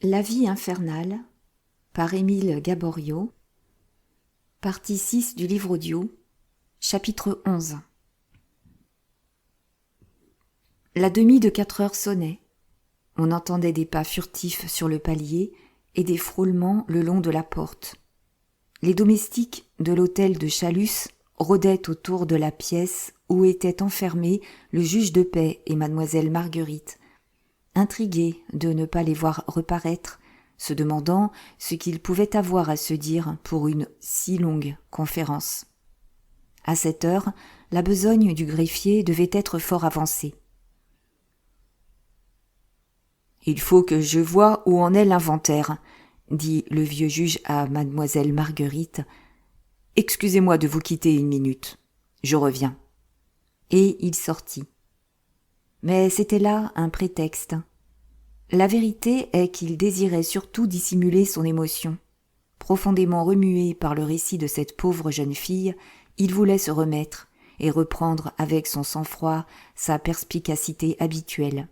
La vie infernale par Émile Gaboriau. Partie 6 du livre audio. Chapitre 11. La demie de 4 heures sonnait. On entendait des pas furtifs sur le palier et des frôlements le long de la porte. Les domestiques de l'hôtel de Chalus rôdaient autour de la pièce où étaient enfermés le juge de paix et mademoiselle Marguerite, intrigués de ne pas les voir reparaître, se demandant ce qu'ils pouvaient avoir à se dire pour une si longue conférence. À cette heure, la besogne du greffier devait être fort avancée. « Il faut que je voie où en est l'inventaire, » dit le vieux juge à mademoiselle Marguerite. « Excusez-moi de vous quitter une minute. Je reviens. » Et il sortit. Mais c'était là un prétexte. La vérité est qu'il désirait surtout dissimuler son émotion. Profondément remué par le récit de cette pauvre jeune fille, il voulait se remettre et reprendre avec son sang-froid sa perspicacité habituelle.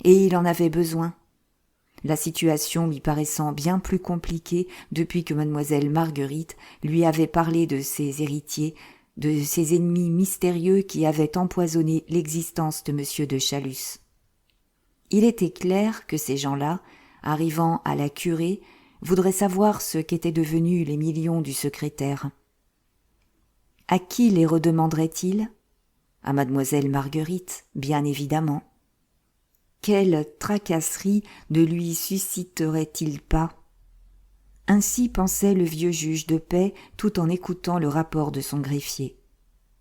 Et il en avait besoin. La situation lui paraissant bien plus compliquée depuis que mademoiselle Marguerite lui avait parlé de ses héritiers, de ses ennemis mystérieux qui avaient empoisonné l'existence de monsieur de Chalus. Il était clair que ces gens-là, arrivant à la curée, voudraient savoir ce qu'étaient devenus les millions du secrétaire. À qui les redemanderaient-ils ? À mademoiselle Marguerite, bien évidemment. Quelle tracasserie ne lui susciterait-il pas ? Ainsi pensait le vieux juge de paix tout en écoutant le rapport de son greffier.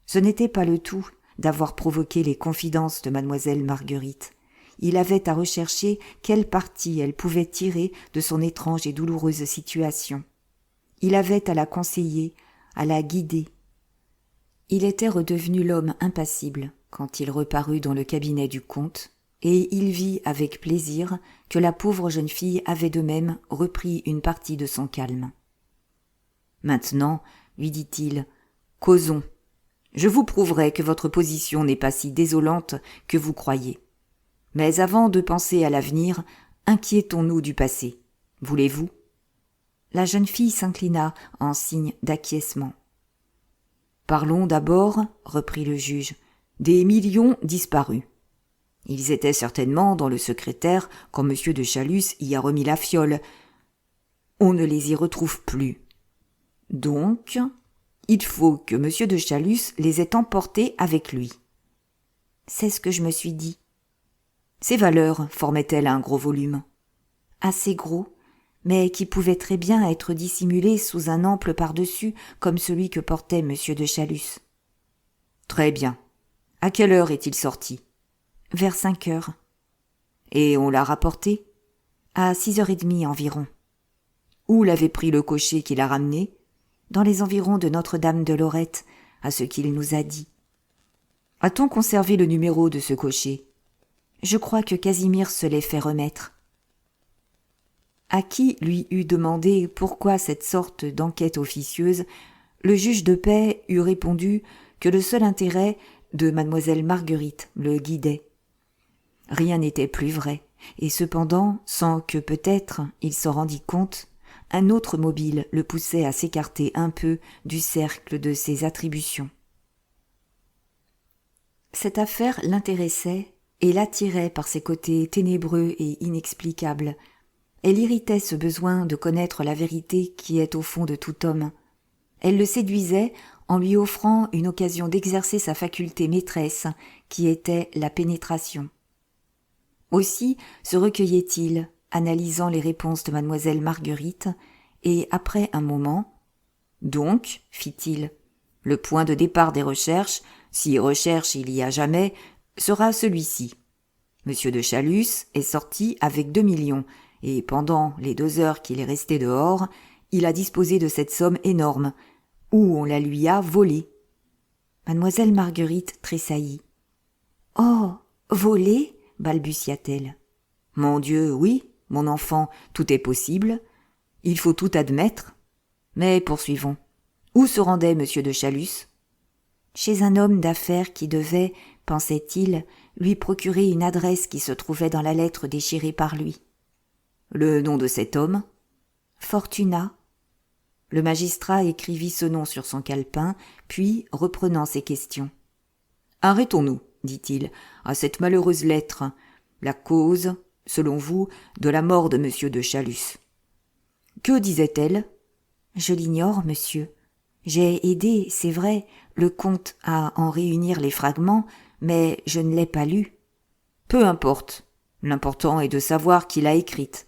Ce n'était pas le tout d'avoir provoqué les confidences de mademoiselle Marguerite. Il avait à rechercher quel parti elle pouvait tirer de son étrange et douloureuse situation. Il avait à la conseiller, à la guider. Il était redevenu l'homme impassible quand il reparut dans le cabinet du comte, et il vit avec plaisir que la pauvre jeune fille avait de même repris une partie de son calme. « Maintenant, lui dit-il, causons. Je vous prouverai que votre position n'est pas si désolante que vous croyez. Mais avant de penser à l'avenir, inquiétons-nous du passé. Voulez-vous » La jeune fille s'inclina en signe d'acquiescement. « Parlons d'abord, reprit le juge, des millions disparus. Ils étaient certainement dans le secrétaire quand monsieur de Chalus y a remis la fiole. On ne les y retrouve plus. Donc, il faut que monsieur de Chalus les ait emportés avec lui. » C'est ce que je me suis dit. Ces valeurs formaient-elles un gros volume ? Assez gros, mais qui pouvait très bien être dissimulé sous un ample par-dessus comme celui que portait monsieur de Chalus. Très bien. À quelle heure est-il sorti ? Vers 5 heures. Et on l'a rapporté ? À 6h30 environ. Où l'avait pris le cocher qui l'a ramené ? Dans les environs de Notre-Dame de Lorette, à ce qu'il nous a dit. A-t-on conservé le numéro de ce cocher ? Je crois que Casimir se l'est fait remettre. À qui lui eût demandé pourquoi cette sorte d'enquête officieuse, le juge de paix eût répondu que le seul intérêt de mademoiselle Marguerite le guidait. Rien n'était plus vrai, et cependant, sans que peut-être il s'en rendît compte, un autre mobile le poussait à s'écarter un peu du cercle de ses attributions. Cette affaire l'intéressait et l'attirait par ses côtés ténébreux et inexplicables. Elle irritait ce besoin de connaître la vérité qui est au fond de tout homme. Elle le séduisait en lui offrant une occasion d'exercer sa faculté maîtresse, qui était la pénétration. Aussi se recueillait-il, analysant les réponses de mademoiselle Marguerite, et après un moment, « Donc, fit-il, le point de départ des recherches, si recherche il y a jamais, sera celui-ci. Monsieur de Chalus est sorti avec 2 millions, et pendant les 2 heures qu'il est resté dehors, il a disposé de cette somme énorme, ou on la lui a volée. » Mademoiselle Marguerite tressaillit. « Oh, volée ?» balbutia-t-elle. « Mon Dieu, oui, mon enfant, tout est possible. Il faut tout admettre. Mais poursuivons. Où se rendait monsieur de Chalus ? Chez un homme d'affaires qui devait, pensait-il, lui procurer une adresse qui se trouvait dans la lettre déchirée par lui. Le nom de cet homme ? Fortunat. Le magistrat écrivit ce nom sur son calepin, puis, reprenant ses questions. Arrêtons-nous, dit-il, à cette malheureuse lettre. La cause, selon vous, de la mort de M. de Chalus. Que disait-elle ? Je l'ignore, monsieur. J'ai aidé, c'est vrai, le comte à en réunir les fragments, mais je ne l'ai pas lu. Peu importe. L'important est de savoir qui l'a écrite.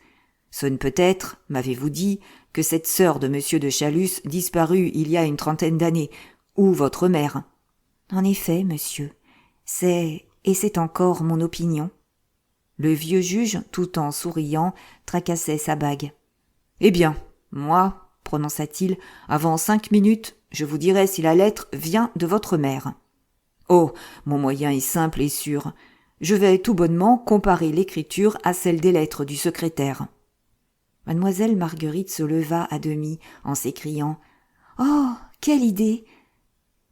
Ce ne peut être, m'avez-vous dit, que cette sœur de M. de Chalus disparue il y a une 30aine d'années, ou votre mère. En effet, monsieur, c'est encore mon opinion. Le vieux juge, tout en souriant, tracassait sa bague. Eh bien, moi, prononça-t-il, avant 5 minutes, je vous dirai si la lettre vient de votre mère. Oh, mon moyen est simple et sûr. Je vais tout bonnement comparer l'écriture à celle des lettres du secrétaire. Mademoiselle Marguerite se leva à demi en s'écriant « Oh, quelle idée !»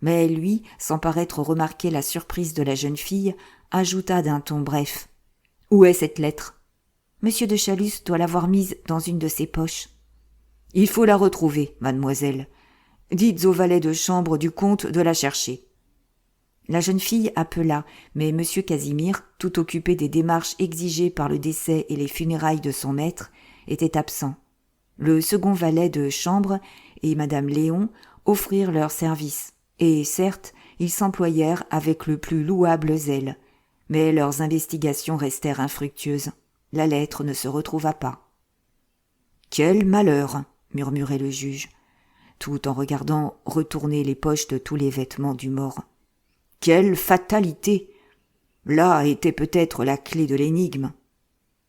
Mais lui, sans paraître remarquer la surprise de la jeune fille, ajouta d'un ton bref « Où est cette lettre ?»« Monsieur de Chalus doit l'avoir mise dans une de ses poches. »« Il faut la retrouver, mademoiselle. Dites au valet de chambre du comte de la chercher. » La jeune fille appela, mais M. Casimir, tout occupé des démarches exigées par le décès et les funérailles de son maître, était absent. Le second valet de chambre et Madame Léon offrirent leurs services, et certes, ils s'employèrent avec le plus louable zèle, mais leurs investigations restèrent infructueuses. La lettre ne se retrouva pas. « Quel malheur !» murmurait le juge, tout en regardant retourner les poches de tous les vêtements du mort. « Quelle fatalité ! Là était peut-être la clé de l'énigme. »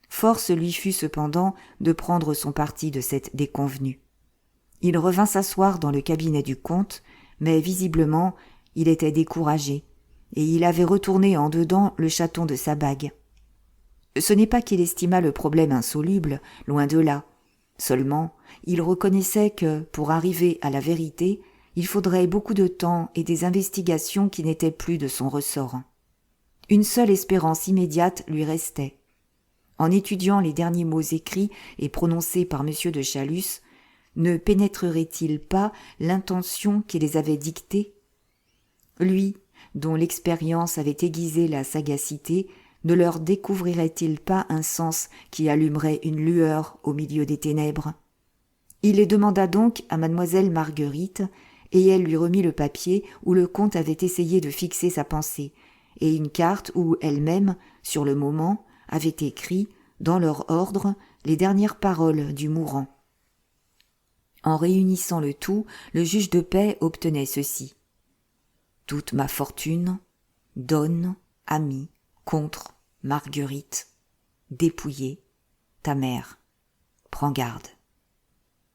Force lui fut cependant de prendre son parti de cette déconvenue. Il revint s'asseoir dans le cabinet du comte, mais visiblement il était découragé, et il avait retourné en dedans le chaton de sa bague. Ce n'est pas qu'il estimât le problème insoluble, loin de là. Seulement, il reconnaissait que, pour arriver à la vérité, il faudrait beaucoup de temps et des investigations qui n'étaient plus de son ressort. Une seule espérance immédiate lui restait. En étudiant les derniers mots écrits et prononcés par M. de Chalus, ne pénétrerait-il pas l'intention qui les avait dictés ? Lui, dont l'expérience avait aiguisé la sagacité, ne leur découvrirait-il pas un sens qui allumerait une lueur au milieu des ténèbres ? Il les demanda donc à mademoiselle Marguerite, et elle lui remit le papier où le comte avait essayé de fixer sa pensée, et une carte où elle-même, sur le moment, avait écrit, dans leur ordre, les dernières paroles du mourant. En réunissant le tout, le juge de paix obtenait ceci. « Toute ma fortune, donne, ami, contre, Marguerite, dépouillée, ta mère, prends garde. »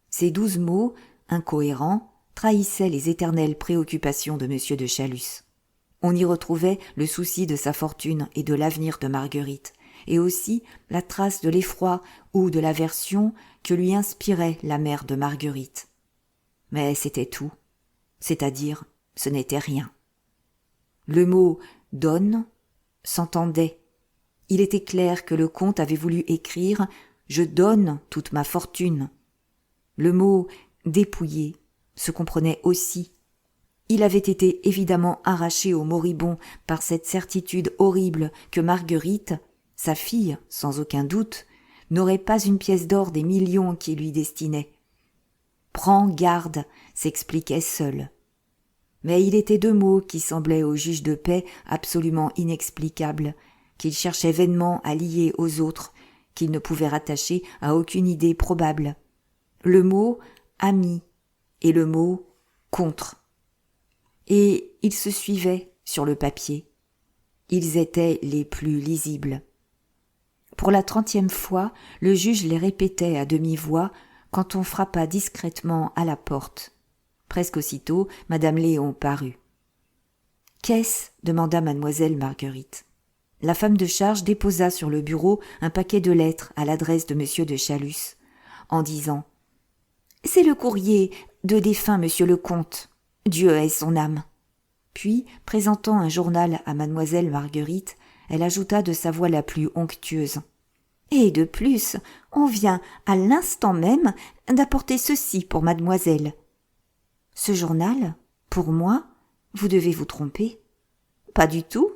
Ces 12 mots, incohérents, trahissaient les éternelles préoccupations de M. de Chalus. On y retrouvait le souci de sa fortune et de l'avenir de Marguerite, et aussi la trace de l'effroi ou de l'aversion que lui inspirait la mère de Marguerite. Mais c'était tout, c'est-à-dire ce n'était rien. Le mot « donne » s'entendait. Il était clair que le comte avait voulu écrire « Je donne toute ma fortune ». Le mot « dépouiller » se comprenait aussi. Il avait été évidemment arraché au moribond par cette certitude horrible que Marguerite, sa fille, sans aucun doute, n'aurait pas une pièce d'or des millions qui lui destinaient. « Prends garde » s'expliquait seul. Mais il était 2 mots qui semblaient au juge de paix absolument inexplicables, qu'il cherchait vainement à lier aux autres, qu'il ne pouvait rattacher à aucune idée probable. Le mot « ami » et le mot « contre ». Et ils se suivaient sur le papier. Ils étaient les plus lisibles. Pour la 30e fois, le juge les répétait à demi-voix quand on frappa discrètement à la porte. Presque aussitôt, Madame Léon parut. « Qu'est-ce » demanda mademoiselle Marguerite. La femme de charge déposa sur le bureau un paquet de lettres à l'adresse de M. de Chalus, en disant « C'est le courrier de défunt monsieur le comte. Dieu ait son âme. » Puis, présentant un journal à mademoiselle Marguerite, elle ajouta de sa voix la plus onctueuse. « Et de plus, on vient à l'instant même d'apporter ceci pour mademoiselle. Ce journal, pour moi, vous devez vous tromper. Pas du tout.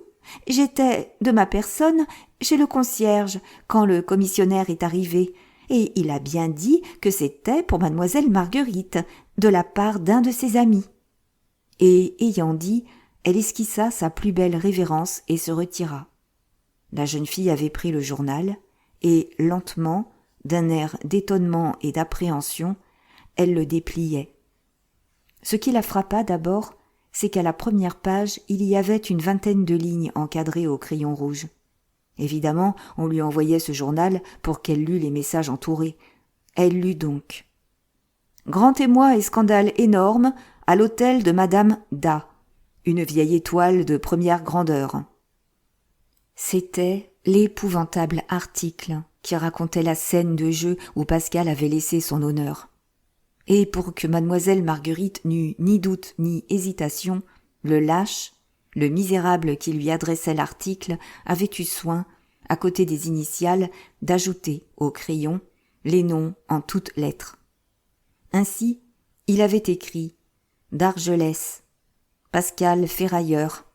J'étais, de ma personne, chez le concierge quand le commissionnaire est arrivé, et il a bien dit que c'était pour mademoiselle Marguerite, de la part d'un de ses amis. Et ayant dit, elle esquissa sa plus belle révérence et se retira. La jeune fille avait pris le journal, et lentement, d'un air d'étonnement et d'appréhension, elle le dépliait. Ce qui la frappa d'abord, c'est qu'à la première page, il y avait une vingtaine de lignes encadrées au crayon rouge. Évidemment, on lui envoyait ce journal pour qu'elle lût les messages entourés. Elle lut donc. Grand émoi et scandale énorme à l'hôtel de Madame Da, une vieille étoile de première grandeur. C'était l'épouvantable article qui racontait la scène de jeu où Pascal avait laissé son honneur. Et pour que mademoiselle Marguerite n'eût ni doute ni hésitation, le lâche, le misérable qui lui adressait l'article, avait eu soin, à côté des initiales, d'ajouter au crayon les noms en toutes lettres. Ainsi, il avait écrit d'Argelès, Pascal Ferrailleur,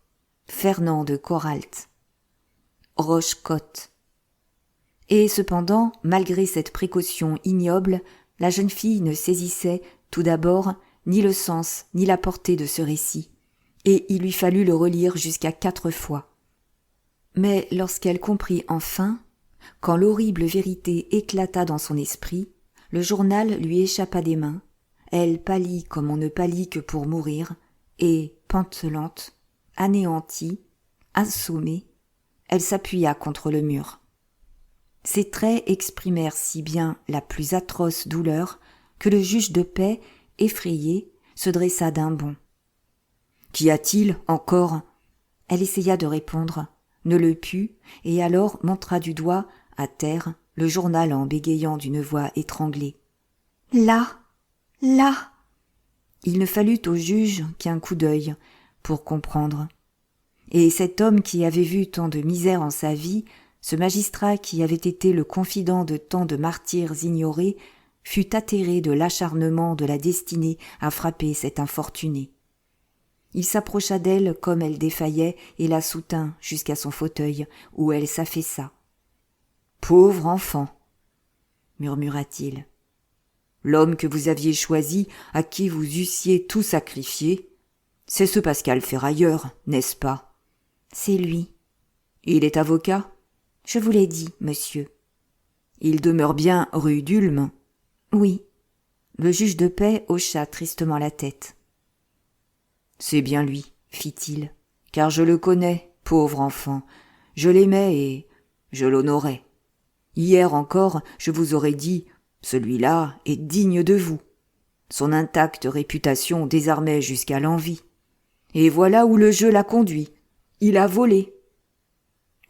Fernand de Coralt, Rochecotte. Et cependant, malgré cette précaution ignoble, la jeune fille ne saisissait, tout d'abord, ni le sens ni la portée de ce récit, et il lui fallut le relire jusqu'à 4 fois. Mais lorsqu'elle comprit enfin, quand l'horrible vérité éclata dans son esprit, le journal lui échappa des mains, elle pâlit comme on ne pâlit que pour mourir, et, pantelante, anéantie, assommée, elle s'appuya contre le mur. Ses traits exprimèrent si bien la plus atroce douleur que le juge de paix, effrayé, se dressa d'un bond. « Qu'y a-t-il encore ?» Elle essaya de répondre, ne le put, et alors montra du doigt, à terre, le journal en bégayant d'une voix étranglée. « Là, là !» Il ne fallut au juge qu'un coup d'œil pour comprendre. Et cet homme qui avait vu tant de misère en sa vie, ce magistrat qui avait été le confident de tant de martyrs ignorés, fut atterré de l'acharnement de la destinée à frapper cette infortunée. Il s'approcha d'elle comme elle défaillait et la soutint jusqu'à son fauteuil, où elle s'affaissa. « Pauvre enfant !» murmura-t-il. « L'homme que vous aviez choisi, à qui vous eussiez tout sacrifié, c'est ce Pascal Ferrailleur, n'est-ce pas ?»« C'est lui. »« Il est avocat ?»« Je vous l'ai dit, monsieur. »« Il demeure bien rue d'Ulm ?»« Oui. » Le juge de paix hocha tristement la tête. « C'est bien lui, fit-il, car je le connais, pauvre enfant. Je l'aimais et je l'honorais. Hier encore, je vous aurais dit, celui-là est digne de vous. Son intacte réputation désarmait jusqu'à l'envie. Et voilà où le jeu l'a conduit. Il a volé. »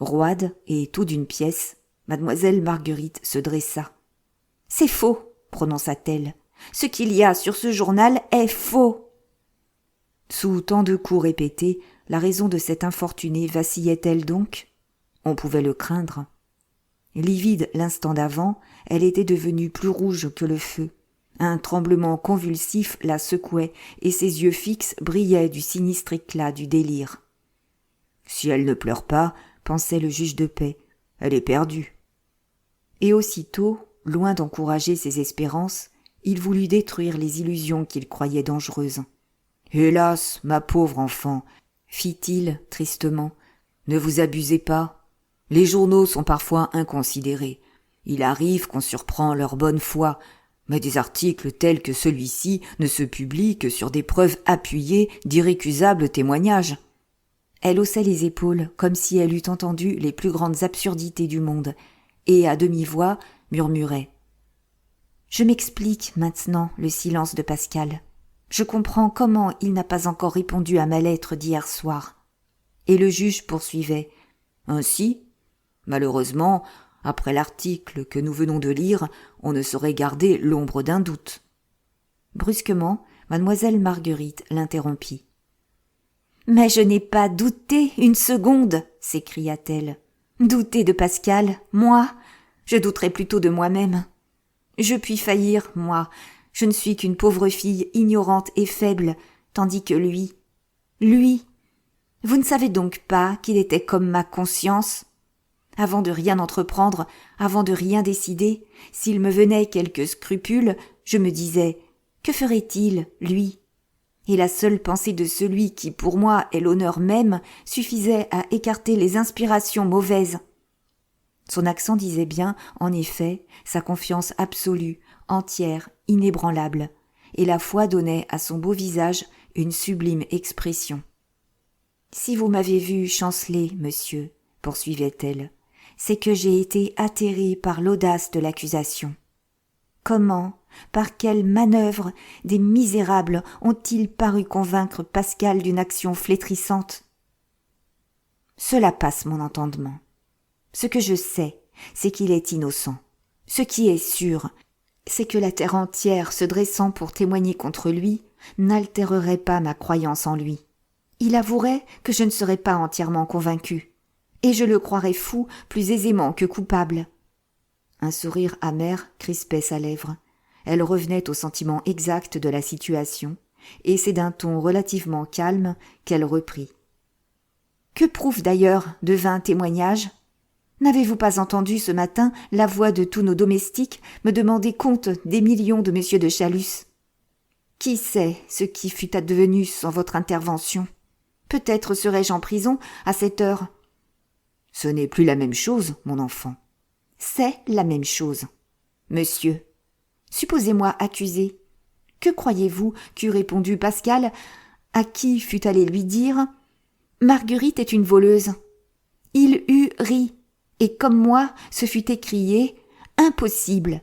Roide et tout d'une pièce, mademoiselle Marguerite se dressa. « C'est faux, prononça-t-elle. Ce qu'il y a sur ce journal est faux. » Sous tant de coups répétés, la raison de cette infortunée vacillait-elle donc ? On pouvait le craindre. Livide l'instant d'avant, elle était devenue plus rouge que le feu. Un tremblement convulsif la secouait et ses yeux fixes brillaient du sinistre éclat du délire. « Si elle ne pleure pas, pensait le juge de paix, elle est perdue. » Et aussitôt, loin d'encourager ses espérances, il voulut détruire les illusions qu'il croyait dangereuses. « Hélas, ma pauvre enfant, fit-il tristement, ne vous abusez pas. Les journaux sont parfois inconsidérés. Il arrive qu'on surprend leur bonne foi, mais des articles tels que celui-ci ne se publient que sur des preuves appuyées d'irrécusables témoignages. » Elle haussait les épaules comme si elle eût entendu les plus grandes absurdités du monde, et à demi-voix murmurait. « Je m'explique maintenant le silence de Pascal. Je comprends comment il n'a pas encore répondu à ma lettre d'hier soir. » Et le juge poursuivait. « Ainsi, malheureusement, après l'article que nous venons de lire, on ne saurait garder l'ombre d'un doute. » Brusquement, mademoiselle Marguerite l'interrompit. « Mais je n'ai pas douté une seconde, s'écria-t-elle. Douter de Pascal, moi ? Je douterais plutôt de moi-même. Je puis faillir, moi. Je ne suis qu'une pauvre fille ignorante et faible, tandis que lui... Lui... Vous ne savez donc pas qu'il était comme ma conscience ? Avant de rien entreprendre, avant de rien décider, s'il me venait quelque scrupule, je me disais « Que ferait-il, lui ?» Et la seule pensée de celui qui, pour moi, est l'honneur même, suffisait à écarter les inspirations mauvaises. Son accent disait bien, en effet, sa confiance absolue, entière, inébranlable, et la foi donnait à son beau visage une sublime expression. « Si vous m'avez vu chanceler, monsieur, poursuivait-elle, c'est que j'ai été atterrée par l'audace de l'accusation. Comment, par quelle manœuvre, des misérables ont-ils paru convaincre Pascal d'une action flétrissante ? Cela passe mon entendement. Ce que je sais, c'est qu'il est innocent. Ce qui est sûr, c'est que la terre entière se dressant pour témoigner contre lui n'altérerait pas ma croyance en lui. Il avouerait que je ne serais pas entièrement convaincue, et je le croirais fou plus aisément que coupable. » Un sourire amer crispait sa lèvre. Elle revenait au sentiment exact de la situation, et c'est d'un ton relativement calme qu'elle reprit. « Que prouvent d'ailleurs de vains témoignages ? N'avez-vous pas entendu ce matin la voix de tous nos domestiques me demander compte des millions de monsieur de Chalus ? Qui sait ce qui fût advenu sans votre intervention ? Peut-être serais-je en prison à cette heure. » « Ce n'est plus la même chose, mon enfant. »« C'est la même chose. Monsieur, supposez-moi accusé. Que croyez-vous qu'eût répondu Pascal, à qui fût allé lui dire « Marguerite est une voleuse ?» Il eût ri, et comme moi, se fût écrié « Impossible !»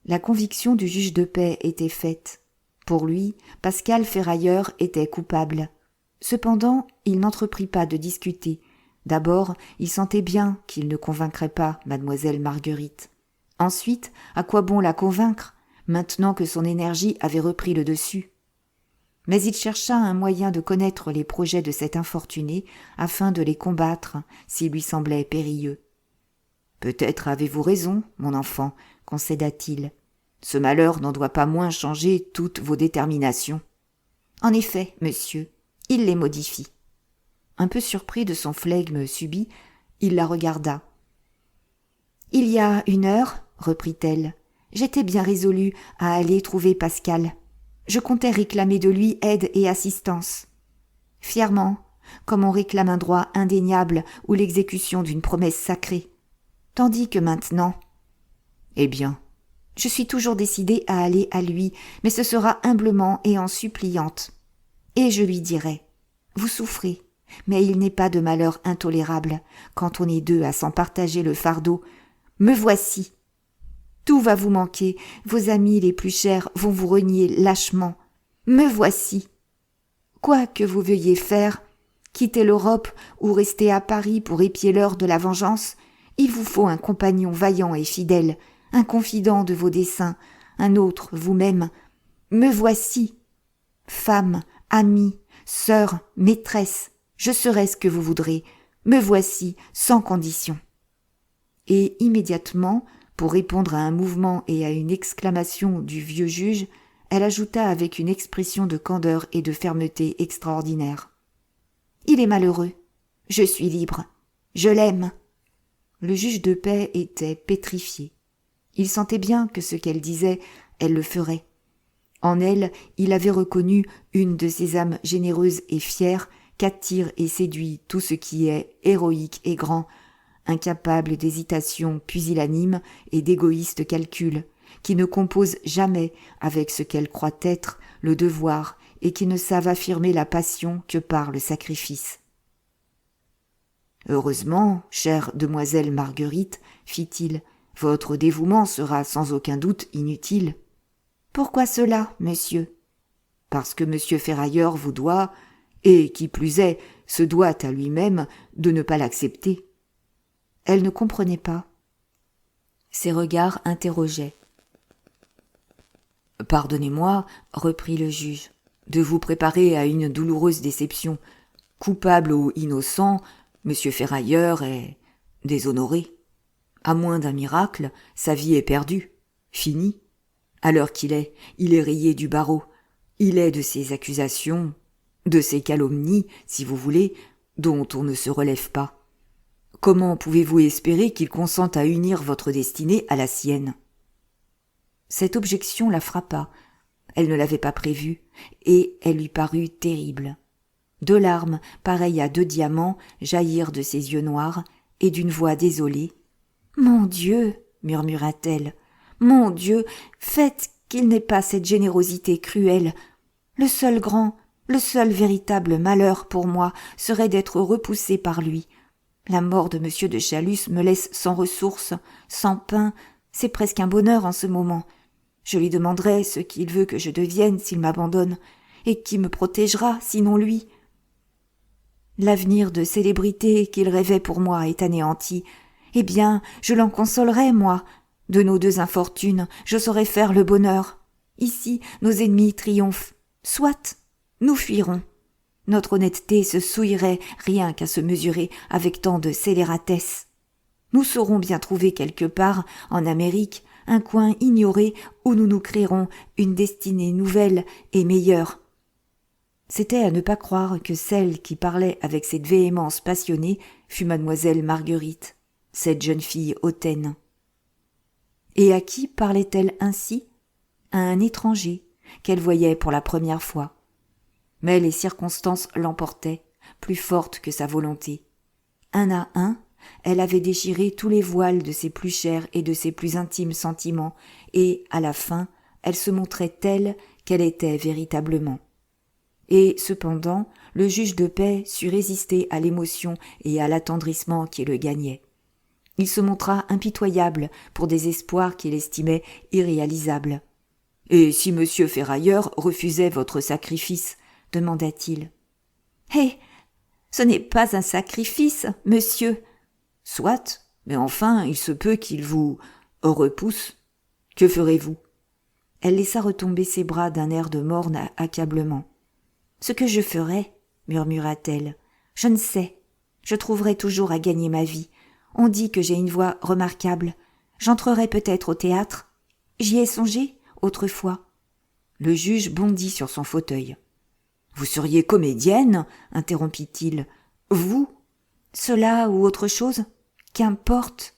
La conviction du juge de paix était faite. Pour lui, Pascal Ferrailleur était coupable. Cependant, il n'entreprit pas de discuter. D'abord, il sentait bien qu'il ne convaincrait pas mademoiselle Marguerite. Ensuite, à quoi bon la convaincre, maintenant que son énergie avait repris le dessus ? Mais il chercha un moyen de connaître les projets de cet infortuné afin de les combattre s'ils lui semblaient périlleux. « Peut-être avez-vous raison, mon enfant, » concéda-t-il. « Ce malheur n'en doit pas moins changer toutes vos déterminations. »« En effet, monsieur, il les modifie. » Un peu surpris de son flegme subit, il la regarda. « Il y a 1 heure, reprit-elle, j'étais bien résolue à aller trouver Pascal. Je comptais réclamer de lui aide et assistance. Fièrement, comme on réclame un droit indéniable ou l'exécution d'une promesse sacrée. Tandis que maintenant... Eh bien, je suis toujours décidée à aller à lui, mais ce sera humblement et en suppliante. Et je lui dirai, vous souffrez, mais il n'est pas de malheur intolérable quand on est 2 à s'en partager le fardeau. Me voici. Tout va vous manquer, vos amis les plus chers vont vous renier lâchement. Me voici. Quoi que vous veuillez faire, quitter l'Europe ou rester à Paris pour épier l'heure de la vengeance, il vous faut un compagnon vaillant et fidèle, un confident de vos desseins, un autre vous-même. Me voici. Femme, amie, sœur, maîtresse, je serai ce que vous voudrez. Me voici, sans condition. Et immédiatement, pour répondre à un mouvement et à une exclamation du vieux juge, elle ajouta avec une expression de candeur et de fermeté extraordinaire. « Il est malheureux. Je suis libre. Je l'aime. » Le juge de paix était pétrifié. Il sentait bien que ce qu'elle disait, elle le ferait. En elle, il avait reconnu une de ces âmes généreuses et fières qu'attire et séduit tout ce qui est héroïque et grand, incapable d'hésitation pusillanime et d'égoïste calcul, qui ne composent jamais avec ce qu'elles croient être le devoir et qui ne savent affirmer la passion que par le sacrifice. « Heureusement, chère demoiselle Marguerite, fit-il, votre dévouement sera sans aucun doute inutile. »« Pourquoi cela, monsieur ?»« Parce que monsieur Ferrailleur vous doit, et qui plus est, se doit à lui-même de ne pas l'accepter. » Elle ne comprenait pas. Ses regards interrogeaient. « Pardonnez-moi, reprit le juge, de vous préparer à une douloureuse déception. Coupable ou innocent, monsieur Ferrailleur est déshonoré. » À moins d'un miracle, sa vie est perdue, finie. À l'heure qu'il est, il est rayé du barreau. Il est de ces accusations, de ces calomnies, si vous voulez, dont on ne se relève pas. Comment pouvez-vous espérer qu'il consente à unir votre destinée à la sienne ? Cette objection la frappa. Elle ne l'avait pas prévue, et elle lui parut terrible. 2 larmes, pareilles à 2 diamants, jaillirent de ses yeux noirs, et d'une voix désolée. « Mon Dieu !» murmura-t-elle. « Mon Dieu, faites qu'il n'ait pas cette générosité cruelle. Le seul grand, le seul véritable malheur pour moi serait d'être repoussée par lui. La mort de M. de Chalus me laisse sans ressources, sans pain, c'est presque un bonheur en ce moment. Je lui demanderai ce qu'il veut que je devienne s'il m'abandonne, et qui me protégera, sinon lui. L'avenir de célébrité qu'il rêvait pour moi est anéanti. Eh bien, je l'en consolerai, moi. De nos 2 infortunes, je saurai faire le bonheur. Ici, nos ennemis triomphent. Soit, nous fuirons. Notre honnêteté se souillerait rien qu'à se mesurer avec tant de scélératesse. Nous saurons bien trouver quelque part, en Amérique, un coin ignoré où nous nous créerons une destinée nouvelle et meilleure. C'était à ne pas croire que celle qui parlait avec cette véhémence passionnée fût mademoiselle Marguerite, cette jeune fille hautaine. Et à qui parlait-elle ainsi ? À un étranger, qu'elle voyait pour la première fois. Mais les circonstances l'emportaient, plus fortes que sa volonté. Un à un, elle avait déchiré tous les voiles de ses plus chers et de ses plus intimes sentiments, et, à la fin, elle se montrait telle qu'elle était véritablement. Et, cependant, le juge de paix sut résister à l'émotion et à l'attendrissement qui le gagnaient. Il se montra impitoyable pour des espoirs qu'il estimait irréalisables. « Et si monsieur Ferrailleur refusait votre sacrifice ?» demanda-t-il. « Eh, ce n'est pas un sacrifice, monsieur. »« Soit, mais enfin, il se peut qu'il vous repousse. Que ferez-vous » Elle laissa retomber ses bras d'un air de morne accablement. « Ce que je ferai, murmura-t-elle, je ne sais. Je trouverai toujours à gagner ma vie. On dit que j'ai une voix remarquable. J'entrerai peut-être au théâtre. J'y ai songé autrefois. » Le juge bondit sur son fauteuil. « Vous seriez comédienne ?» interrompit-il. « Vous ? Cela ou autre chose ? Qu'importe. » »«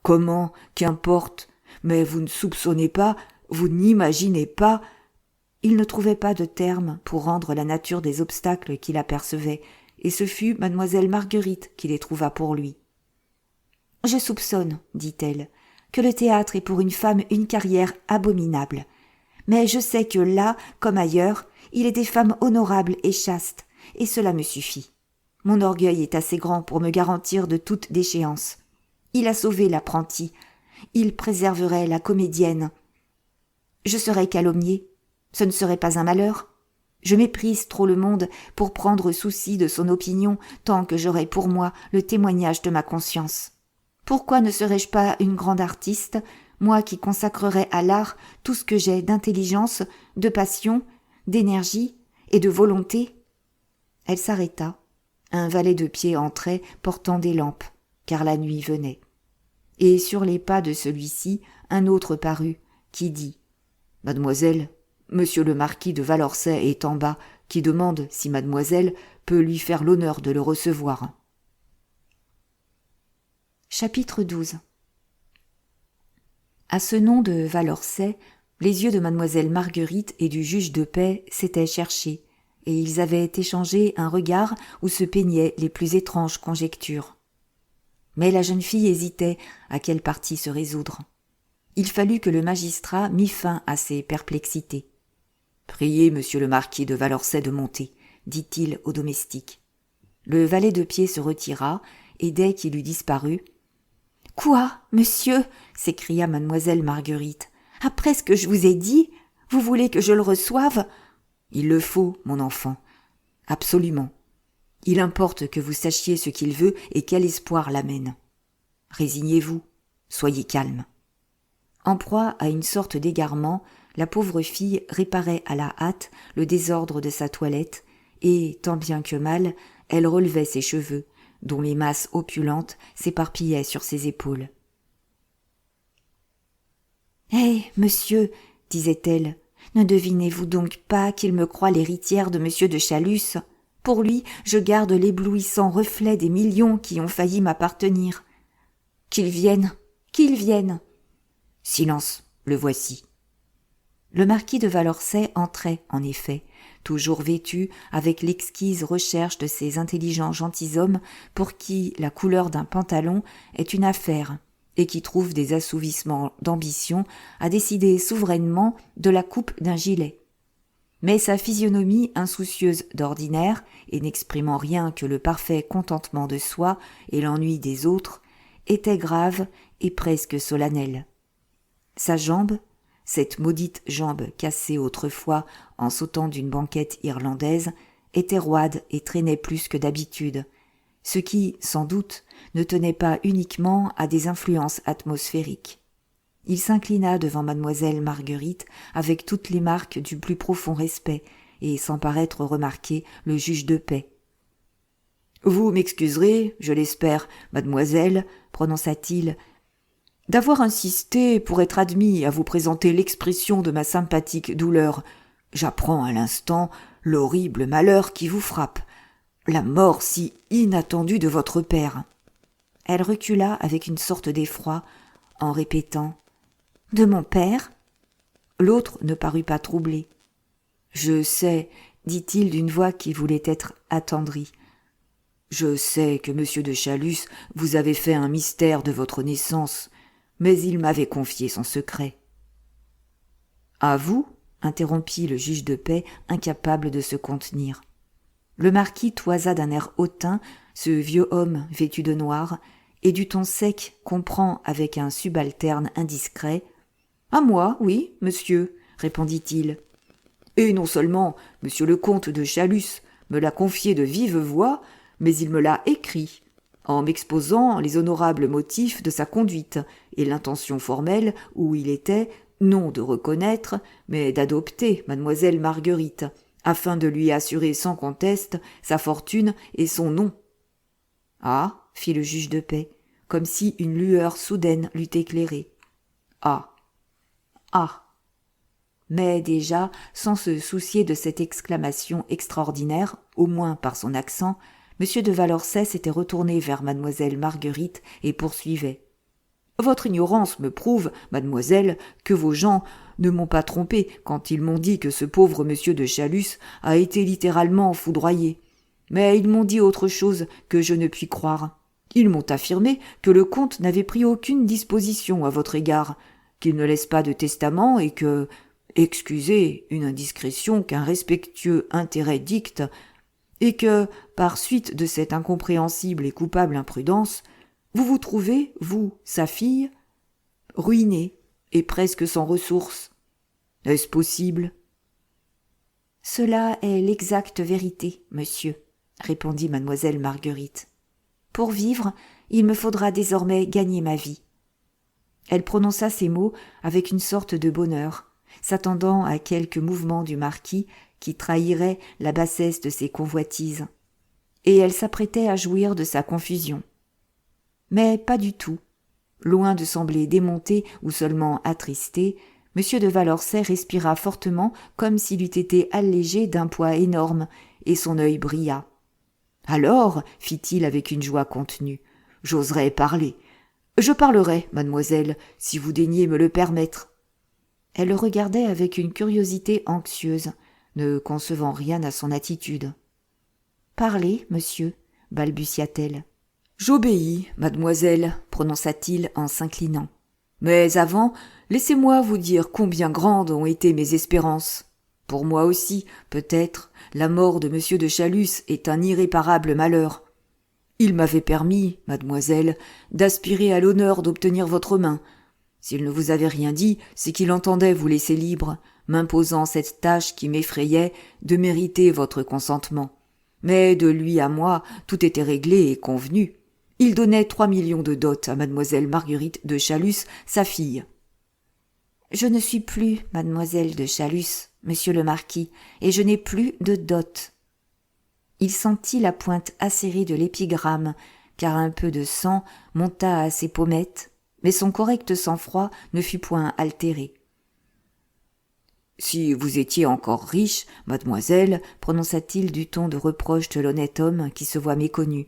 Comment ? Qu'importe ? Mais vous ne soupçonnez pas, vous n'imaginez pas. » Il ne trouvait pas de terme pour rendre la nature des obstacles qu'il apercevait, et ce fut mademoiselle Marguerite qui les trouva pour lui. « Je soupçonne, dit-elle, que le théâtre est pour une femme une carrière abominable. Mais je sais que là, comme ailleurs, il est des femmes honorables et chastes, et cela me suffit. Mon orgueil est assez grand pour me garantir de toute déchéance. Il a sauvé l'apprenti, il préserverait la comédienne. Je serais calomniée, ce ne serait pas un malheur. Je méprise trop le monde pour prendre souci de son opinion tant que j'aurai pour moi le témoignage de ma conscience. Pourquoi ne serais-je pas une grande artiste, moi qui consacrerais à l'art tout ce que j'ai d'intelligence, de passion, d'énergie et de volonté ? Elle s'arrêta. Un valet de pied entrait portant des lampes, car la nuit venait. Et sur les pas de celui-ci, un autre parut, qui dit « Mademoiselle, monsieur le marquis de Valorcey est en bas, qui demande si mademoiselle peut lui faire l'honneur de le recevoir. » Chapitre 12. À ce nom de Valorcey, les yeux de mademoiselle Marguerite et du juge de paix s'étaient cherchés, et ils avaient échangé un regard où se peignaient les plus étranges conjectures. Mais la jeune fille hésitait à quelle partie se résoudre. Il fallut que le magistrat mît fin à ses perplexités. « Priez monsieur le marquis de Valorcey de monter, » dit-il au domestique. Le valet de pied se retira, et dès qu'il eut disparu, « Quoi, monsieur ?» s'écria mademoiselle Marguerite. « Après ce que je vous ai dit, vous voulez que je le reçoive ?»« Il le faut, mon enfant. Absolument. Il importe que vous sachiez ce qu'il veut et quel espoir l'amène. Résignez-vous, soyez calme. » En proie à une sorte d'égarement, la pauvre fille réparait à la hâte le désordre de sa toilette, et, tant bien que mal, elle relevait ses cheveux, dont les masses opulentes s'éparpillaient sur ses épaules. Eh, monsieur, disait-elle, ne devinez-vous donc pas qu'il me croit l'héritière de monsieur de Chalus? Pour lui, je garde l'éblouissant reflet des millions qui ont failli m'appartenir. Qu'il vienne, qu'il vienne. Silence, le voici. Le marquis de Valorcey entrait, en effet, toujours vêtu avec l'exquise recherche de ces intelligents gentilshommes pour qui la couleur d'un pantalon est une affaire et qui trouvent des assouvissements d'ambition à décider souverainement de la coupe d'un gilet. Mais sa physionomie insoucieuse d'ordinaire, et n'exprimant rien que le parfait contentement de soi et l'ennui des autres, était grave et presque solennelle. Sa jambe, cette maudite jambe cassée autrefois en sautant d'une banquette irlandaise, était roide et traînait plus que d'habitude, ce qui, sans doute, ne tenait pas uniquement à des influences atmosphériques. Il s'inclina devant mademoiselle Marguerite avec toutes les marques du plus profond respect et sans paraître remarquer le juge de paix. « Vous m'excuserez, je l'espère, mademoiselle, prononça-t-il, d'avoir insisté pour être admis à vous présenter l'expression de ma sympathique douleur. J'apprends à l'instant l'horrible malheur qui vous frappe, la mort si inattendue de votre père. » Elle recula avec une sorte d'effroi en répétant « De mon père ?» L'autre ne parut pas troublé. « Je sais, dit-il d'une voix qui voulait être attendrie. Je sais que monsieur de Chalus vous avait fait un mystère de votre naissance, mais il m'avait confié son secret. »« À vous ?» interrompit le juge de paix, incapable de se contenir. Le marquis toisa d'un air hautain ce vieux homme vêtu de noir, et du ton sec comprend avec un subalterne indiscret. « À moi, oui, monsieur, répondit-il. Et non seulement monsieur le comte de Chalus me l'a confié de vive voix, mais il me l'a écrit, en m'exposant les honorables motifs de sa conduite et l'intention formelle où il était, non de reconnaître, mais d'adopter mademoiselle Marguerite, afin de lui assurer sans conteste sa fortune et son nom. »« Ah » fit le juge de paix, comme si une lueur soudaine l'eût éclairé. « Ah ! Ah !» Mais déjà, sans se soucier de cette exclamation extraordinaire, au moins par son accent, M. de Valorcey s'était retourné vers mademoiselle Marguerite et poursuivait. « Votre ignorance me prouve, mademoiselle, que vos gens ne m'ont pas trompé quand ils m'ont dit que ce pauvre M. de Chalus a été littéralement foudroyé. Mais ils m'ont dit autre chose que je ne puis croire. Ils m'ont affirmé que le comte n'avait pris aucune disposition à votre égard, qu'il ne laisse pas de testament et que, excusez une indiscrétion qu'un respectueux intérêt dicte, et que, par suite de cette incompréhensible et coupable imprudence, vous vous trouvez, vous, sa fille, ruiné et presque sans ressources. Est-ce possible ? » ?»« Cela est l'exacte vérité, monsieur, » répondit mademoiselle Marguerite. « Pour vivre, il me faudra désormais gagner ma vie. » Elle prononça ces mots avec une sorte de bonheur, s'attendant à quelque mouvement du marquis qui trahirait la bassesse de ses convoitises, et elle s'apprêtait à jouir de sa confusion. Mais pas du tout. Loin de sembler démonté ou seulement attristé, M. de Valorcey respira fortement comme s'il eût été allégé d'un poids énorme, et son œil brilla. « Alors, fit-il avec une joie contenue, j'oserais parler. Je parlerai, mademoiselle, si vous daignez me le permettre. » Elle le regardait avec une curiosité anxieuse, ne concevant rien à son attitude. « Parlez, monsieur, balbutia-t-elle. « J'obéis, mademoiselle, prononça-t-il en s'inclinant. Mais avant, laissez-moi vous dire combien grandes ont été mes espérances. Pour moi aussi, peut-être, la mort de monsieur de Chalus est un irréparable malheur. Il m'avait permis, mademoiselle, d'aspirer à l'honneur d'obtenir votre main. S'il ne vous avait rien dit, c'est qu'il entendait vous laisser libre, m'imposant cette tâche qui m'effrayait de mériter votre consentement. Mais de lui à moi, tout était réglé et convenu. Il donnait 3 millions de dot à mademoiselle Marguerite de Chalus, sa fille. « Je ne suis plus mademoiselle de Chalus, monsieur le marquis, et je n'ai plus de dot. » Il sentit la pointe acérée de l'épigramme, car un peu de sang monta à ses pommettes, Mais son correct sang-froid ne fut point altéré. « Si vous étiez encore riche, mademoiselle, prononça-t-il du ton de reproche de l'honnête homme qui se voit méconnu,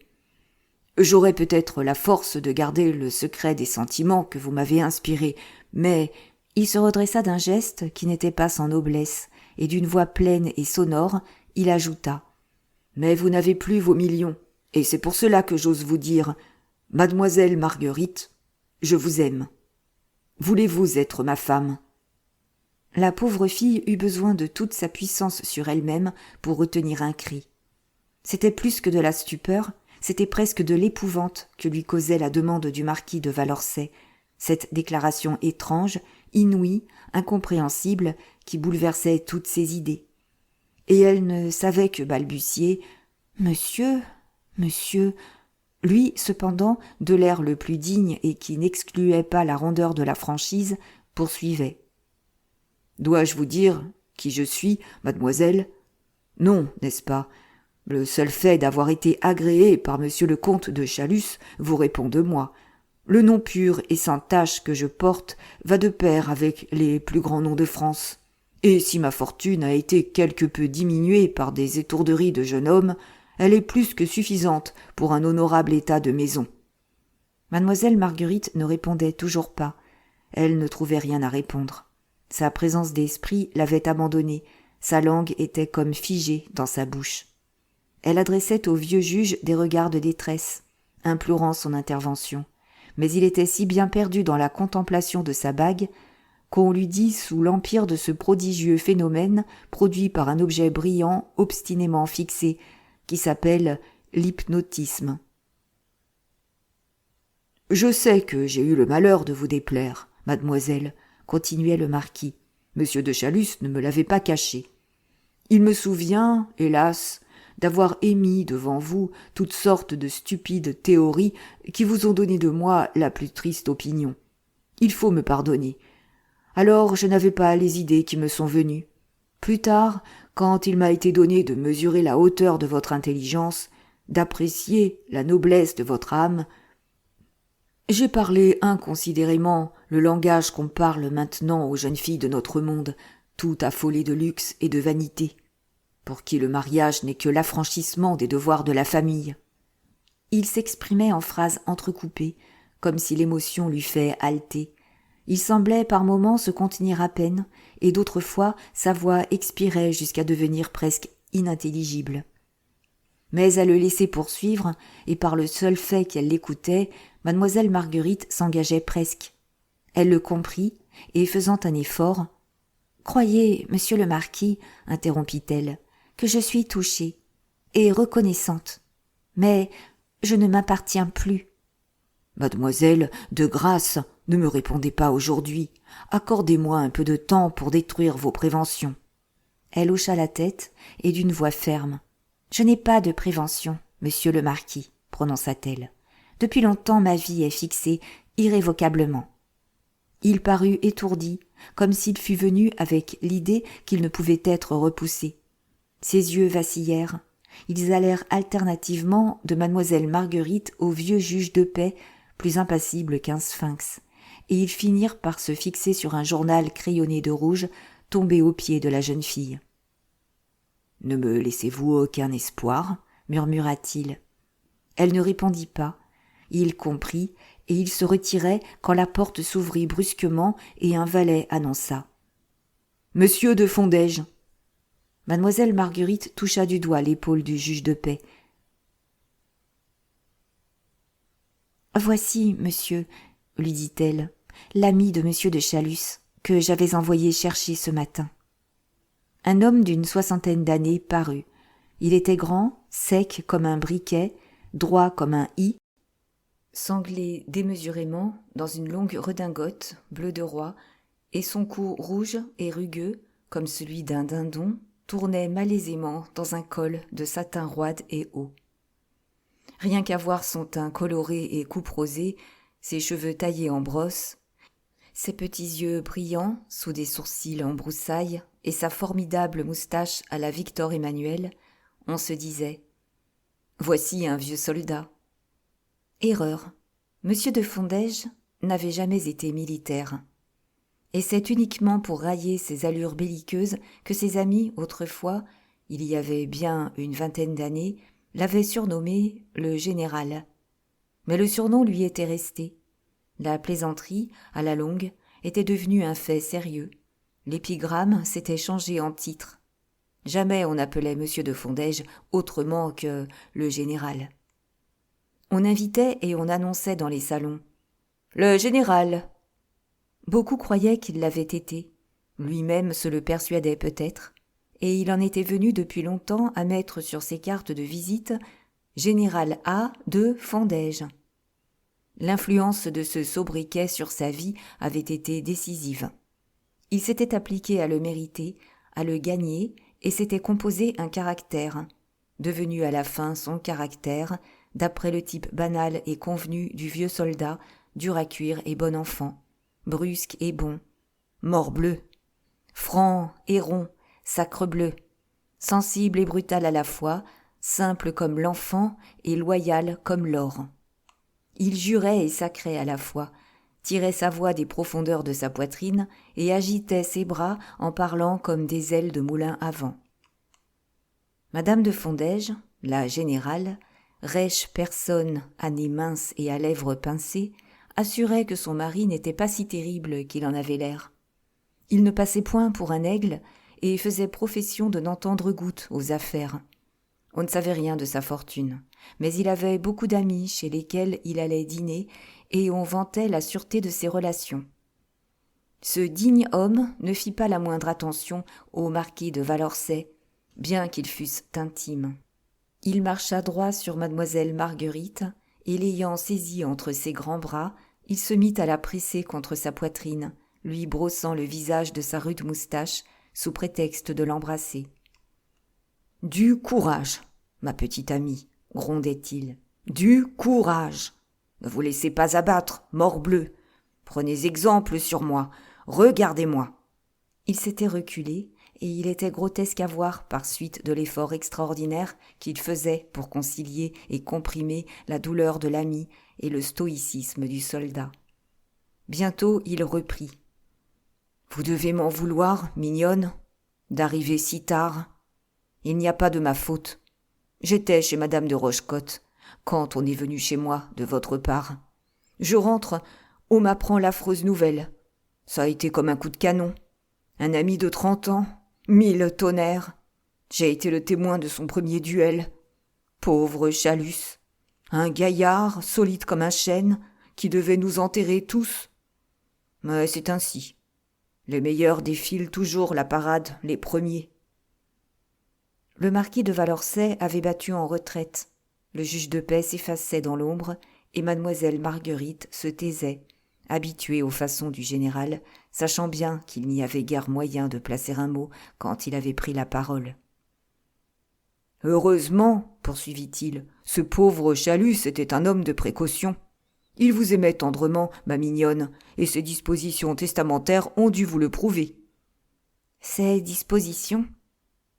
j'aurais peut-être la force de garder le secret des sentiments que vous m'avez inspirés, mais… » Il se redressa d'un geste qui n'était pas sans noblesse, et d'une voix pleine et sonore, il ajouta « Mais vous n'avez plus vos millions, et c'est pour cela que j'ose vous dire, mademoiselle Marguerite, je vous aime. Voulez-vous être ma femme ?» La pauvre fille eut besoin de toute sa puissance sur elle-même pour retenir un cri. C'était plus que de la stupeur, c'était presque de l'épouvante que lui causait la demande du marquis de Valençay, cette déclaration étrange, inouïe, incompréhensible, qui bouleversait toutes ses idées. Et elle ne savait que balbutier « Monsieur, monsieur », lui, cependant, de l'air le plus digne et qui n'excluait pas la rondeur de la franchise, poursuivait. « Dois-je vous dire qui je suis, mademoiselle ? Non, n'est-ce pas ? Le seul fait d'avoir été agréé par monsieur le comte de Chalus vous répond de moi. Le nom pur et sans tache que je porte va de pair avec les plus grands noms de France. Et si ma fortune a été quelque peu diminuée par des étourderies de jeune homme, elle est plus que suffisante pour un honorable état de maison. » Mademoiselle Marguerite ne répondait toujours pas. Elle ne trouvait rien à répondre. Sa présence d'esprit l'avait abandonnée. Sa langue était comme figée dans sa bouche. Elle adressait au vieux juge des regards de détresse, implorant son intervention. Mais il était si bien perdu dans la contemplation de sa bague qu'on lui dit sous l'empire de ce prodigieux phénomène produit par un objet brillant obstinément fixé, qui s'appelle l'hypnotisme. « Je sais que j'ai eu le malheur de vous déplaire, mademoiselle, » continuait le marquis. « Monsieur de Chalus ne me l'avait pas caché. Il me souvient, hélas, d'avoir émis devant vous toutes sortes de stupides théories qui vous ont donné de moi la plus triste opinion. Il faut me pardonner. Alors je n'avais pas les idées qui me sont venues. Plus tard, quand il m'a été donné de mesurer la hauteur de votre intelligence, d'apprécier la noblesse de votre âme, j'ai parlé inconsidérément le langage qu'on parle maintenant aux jeunes filles de notre monde, tout affolées de luxe et de vanité, pour qui le mariage n'est que l'affranchissement des devoirs de la famille. » Il s'exprimait en phrases entrecoupées, comme si l'émotion l'eût fait halter. Il semblait par moments se contenir à peine, et d'autres fois sa voix expirait jusqu'à devenir presque inintelligible. Mais à le laisser poursuivre, et par le seul fait qu'elle l'écoutait, mademoiselle Marguerite s'engageait presque. Elle le comprit, et faisant un effort, « Croyez, monsieur le marquis, interrompit-elle, que je suis touchée et reconnaissante, mais je ne m'appartiens plus. » « Mademoiselle, de grâce, ne me répondez pas aujourd'hui. Accordez-moi un peu de temps pour détruire vos préventions. » Elle hocha la tête et d'une voix ferme. « Je n'ai pas de prévention, monsieur le marquis, » prononça-t-elle. « Depuis longtemps ma vie est fixée irrévocablement. » Il parut étourdi, comme s'il fût venu avec l'idée qu'il ne pouvait être repoussé. Ses yeux vacillèrent. Ils allèrent alternativement de mademoiselle Marguerite au vieux juge de paix, plus impassible qu'un sphinx, et ils finirent par se fixer sur un journal crayonné de rouge tombé aux pieds de la jeune fille. « Ne me laissez-vous aucun espoir ?» murmura-t-il. Elle ne répondit pas. Il comprit, et il se retirait quand la porte s'ouvrit brusquement et un valet annonça. « Monsieur de Fondège !» Mademoiselle Marguerite toucha du doigt l'épaule du juge de paix. « Voici, monsieur, lui dit-elle, l'ami de monsieur de Chalus, que j'avais envoyé chercher ce matin. » Un homme d'une 60aine d'années parut. Il était grand, sec comme un briquet, droit comme un i, sanglé démesurément dans une longue redingote bleu de roi, et son cou rouge et rugueux, comme celui d'un dindon, tournait malaisément dans un col de satin roide et haut. Rien qu'à voir son teint coloré et couperosé, ses cheveux taillés en brosse, ses petits yeux brillants sous des sourcils en broussailles et sa formidable moustache à la Victor Emmanuel, on se disait « Voici un vieux soldat ». Erreur. Monsieur de Fondège n'avait jamais été militaire. Et c'est uniquement pour railler ses allures belliqueuses que ses amis, autrefois, il y avait bien une vingtaine d'années, l'avaient surnommé le général. Mais le surnom lui était resté. La plaisanterie, à la longue, était devenue un fait sérieux. L'épigramme s'était changé en titre. Jamais on n'appelait M. de Fondège autrement que le général. On invitait et on annonçait dans les salons « Le général !» Beaucoup croyaient qu'il l'avait été. Lui-même se le persuadait peut-être, et il en était venu depuis longtemps à mettre sur ses cartes de visite « Général A. de Fondège ». L'influence de ce sobriquet sur sa vie avait été décisive. Il s'était appliqué à le mériter, à le gagner, et s'était composé un caractère, devenu à la fin son caractère, d'après le type banal et convenu du vieux soldat, dur à cuire et bon enfant, brusque et bon, morbleu, franc et rond, sacrebleu, sensible et brutal à la fois, simple comme l'enfant et loyal comme l'or. Il jurait et sacrait à la fois, tirait sa voix des profondeurs de sa poitrine et agitait ses bras en parlant comme des ailes de moulin à vent. Madame de Fondège, la générale, rêche personne à nez mince et à lèvres pincées, assurait que son mari n'était pas si terrible qu'il en avait l'air. Il ne passait point pour un aigle et faisait profession de n'entendre goutte aux affaires. On ne savait rien de sa fortune, mais il avait beaucoup d'amis chez lesquels il allait dîner et on vantait la sûreté de ses relations. Ce digne homme ne fit pas la moindre attention au marquis de Valençay, bien qu'ils fussent intimes. Il marcha droit sur mademoiselle Marguerite, et l'ayant saisie entre ses grands bras, il se mit à la presser contre sa poitrine, lui brossant le visage de sa rude moustache, sous prétexte de l'embrasser. « Du courage, ma petite amie, grondait-il. Du courage. Ne vous laissez pas abattre, morbleu. Prenez exemple sur moi. Regardez-moi. » Il s'était reculé, et il était grotesque à voir par suite de l'effort extraordinaire qu'il faisait pour concilier et comprimer la douleur de l'ami et le stoïcisme du soldat. Bientôt il reprit. « Vous devez m'en vouloir, mignonne, d'arriver si tard. Il n'y a pas de ma faute. J'étais chez madame de Rochecotte, quand on est venu chez moi de votre part. Je rentre, on m'apprend l'affreuse nouvelle. Ça a été comme un coup de canon. Un ami de 30 ans, 1000 tonnerres. J'ai été le témoin de son premier duel. Pauvre Chalus, un gaillard solide comme un chêne, qui devait nous enterrer tous. Mais c'est ainsi. Les meilleurs défilent toujours la parade, les premiers. » Le marquis de Valençay avait battu en retraite. Le juge de paix s'effaçait dans l'ombre et mademoiselle Marguerite se taisait, habituée aux façons du général, sachant bien qu'il n'y avait guère moyen de placer un mot quand il avait pris la parole. « Heureusement, poursuivit-il, ce pauvre Chalus était un homme de précaution. Il vous aimait tendrement, ma mignonne, et ses dispositions testamentaires ont dû vous le prouver. »« Ses dispositions ?» ?»«